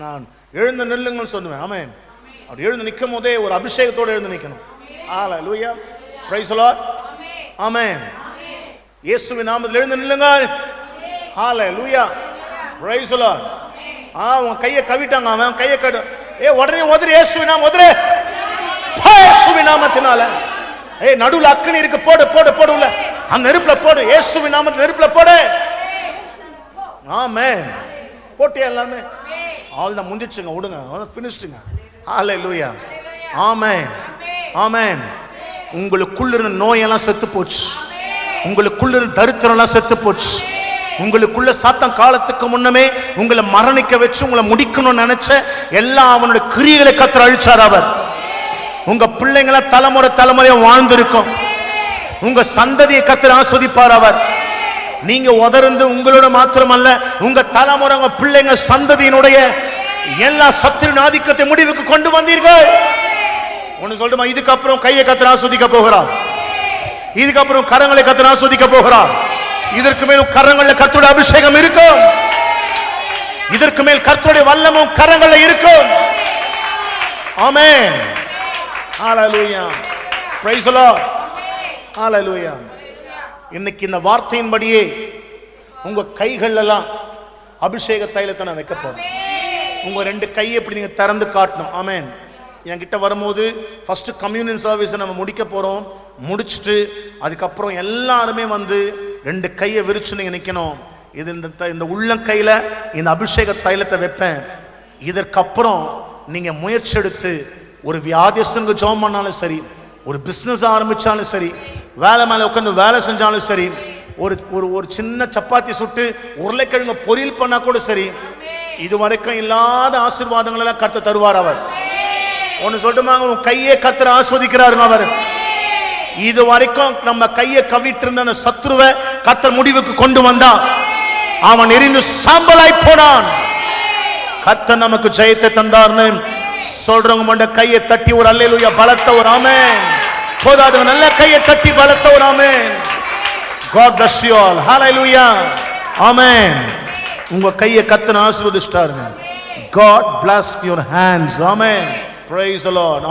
Speaker 1: நான் எழுந்து நில்லுங்கன்னு சொல்லுவேன். ஆமென். அப்படி எழுந்து நிற்கும் போதே ஒரு அபிஷேகத்தோடு எழுந்து நிற்கணும். ஹல்லேலூயா. Praise the Lord. ஆமென். இயேசுவின் நாமத்தில் எழுந்து நில்லுங்கள். ஹல்லேலூயா. Praise the Lord. உன் கையை கவிட்டாங்க. அவன் கையை கடு. உடனே உதறி இயேசுவின் நாமம் உதறு. இயேசுவின் நாமத்தினால நடுவுல அக்கினி இருக்கு. போடு போடு போடு. உள்ள அந்த நெருப்புல போடு. இயேசுவின் நாமத்தில் நெருப்புல போடு. ஆமென். போட்டியா எல்லாமே அவ்வளவுதான் முடிஞ்சிச்சுங்க. விடுங்க ஃபினிஷ்டுங்க. ஹல்லேலூயா. ஆமென். ஆமென். உங்களுக்குள்ள இருந்த நோயெல்லாம் செத்து போச்சு. உங்களுக்குள்ள இருந்த தரித்திரம் எல்லாம் செத்து போச்சு. உங்களுக்குள்ள சாத்தான் காலத்துக்கு முன்னமே உங்களை மரணிக்க வச்சு உங்களை முடிக்கணும்னு நினைச்ச எல்லா அவனுடைய கிரியைகளை கர்த்தர் அழிச்சார் அவர். உங்க பிள்ளைங்களை தலைமுறை தலைமுறையா வாழ்ந்திருக்கும். உங்க சந்ததியை கர்த்தர் ஆஸ்வதிப்பார் அவர். நீங்க உதர்ந்து உங்களோட மாத்திரமல்ல உங்க தலைமுறை உங்க பிள்ளைங்க சந்ததியினுடைய எல்லா சத்துருவின் ஆதிக்கத்தை முடிவுக்கு கொண்டு வந்தீர்கள். ஒன்னு சொல்லுமா, இதுக்கப்புறம் கையை கர்த்தர் ஆஸ்வதிக்க போகிறார். இதுக்கப்புறம் கரங்களை கர்த்தர் ஆஸ்வதிக்க போகிறார். இதற்கு மேலும் கரங்களில் கர்த்தருடைய அபிஷேகம் இருக்கும். இதற்கு மேல் கர்த்தருடைய வல்லமும் கரங்களில் இருக்கும். ஆமென். ஹல்லேலூயா. Praise the Lord. ஹல்லேலூயா. இன்னைக்கு இந்த வார்த்தையின்படியே உங்க கைகள் எல்லாம் அபிஷேக தைலத்தை நான் வைக்க போறேன். உங்க ரெண்டு கையை இப்படி நீங்க திறந்து காட்டணும். ஆமென். என்கிட்ட வரும்போது ஃபர்ஸ்ட் கம்யூனியன் சர்வீஸ் நம்ம முடிக்க போறோம். முடிச்சுட்டு அதுக்கப்புறம் எல்லாருமே வந்து ரெண்டு கையை விரிச்சு நீங்க நிக்கணும். இது இந்த உள்ளங்கையில இந்த அபிஷேக தைலத்தை வைப்பேன். இதற்கப்புறம் நீங்க முயற்சி எடுத்து ஒரு வியாதிஸ்தனுக்கு ஜெபம் பண்ணாலும் சரி, ஒரு பிசினஸ் ஆரம்பிச்சாலும் சரி, வேலை மேல உட்காந்து வேலை செஞ்சாலும் சரி, ஒரு ஒரு சின்ன சப்பாத்தி சுட்டு உருளைக்கிழங்கு பொரியல் பண்ணா கூட சரி, இதுவரைக்கும் இல்லாத ஆசீர்வாதங்கள் எல்லாம் கர்த்தர் தருவார் அவர். ஒன்னு சொல்லிட்டுமாங்க, உன் கையை கர்த்தர் ஆஸ்வதிக்கிறாருங்க அவர். இது வரைக்கும் நம்ம கையை கவிட்டு இருந்த அந்த சத்ருவை கர்த்தர் முடிவுக்கு கொண்டு வந்தா அவன் எரிந்து சாம்பலாய் போனான். கர்த்தர் நமக்கு ஜெயத்தை தந்தார்னு சொல்றவங்க மண்ட கையை தட்டி ஒரு அல்லேலூயா பலத்த ஒரு ஆமென் போதாது. நல்ல கையை தட்டி பலத்த ஒரு ஆமென். God bless you all. Hallelujah. Amen. உங்க கையை கர்த்தர் ஆசீர்வதிச்சாருங்க. God bless your hands. Amen. Praise the Lord.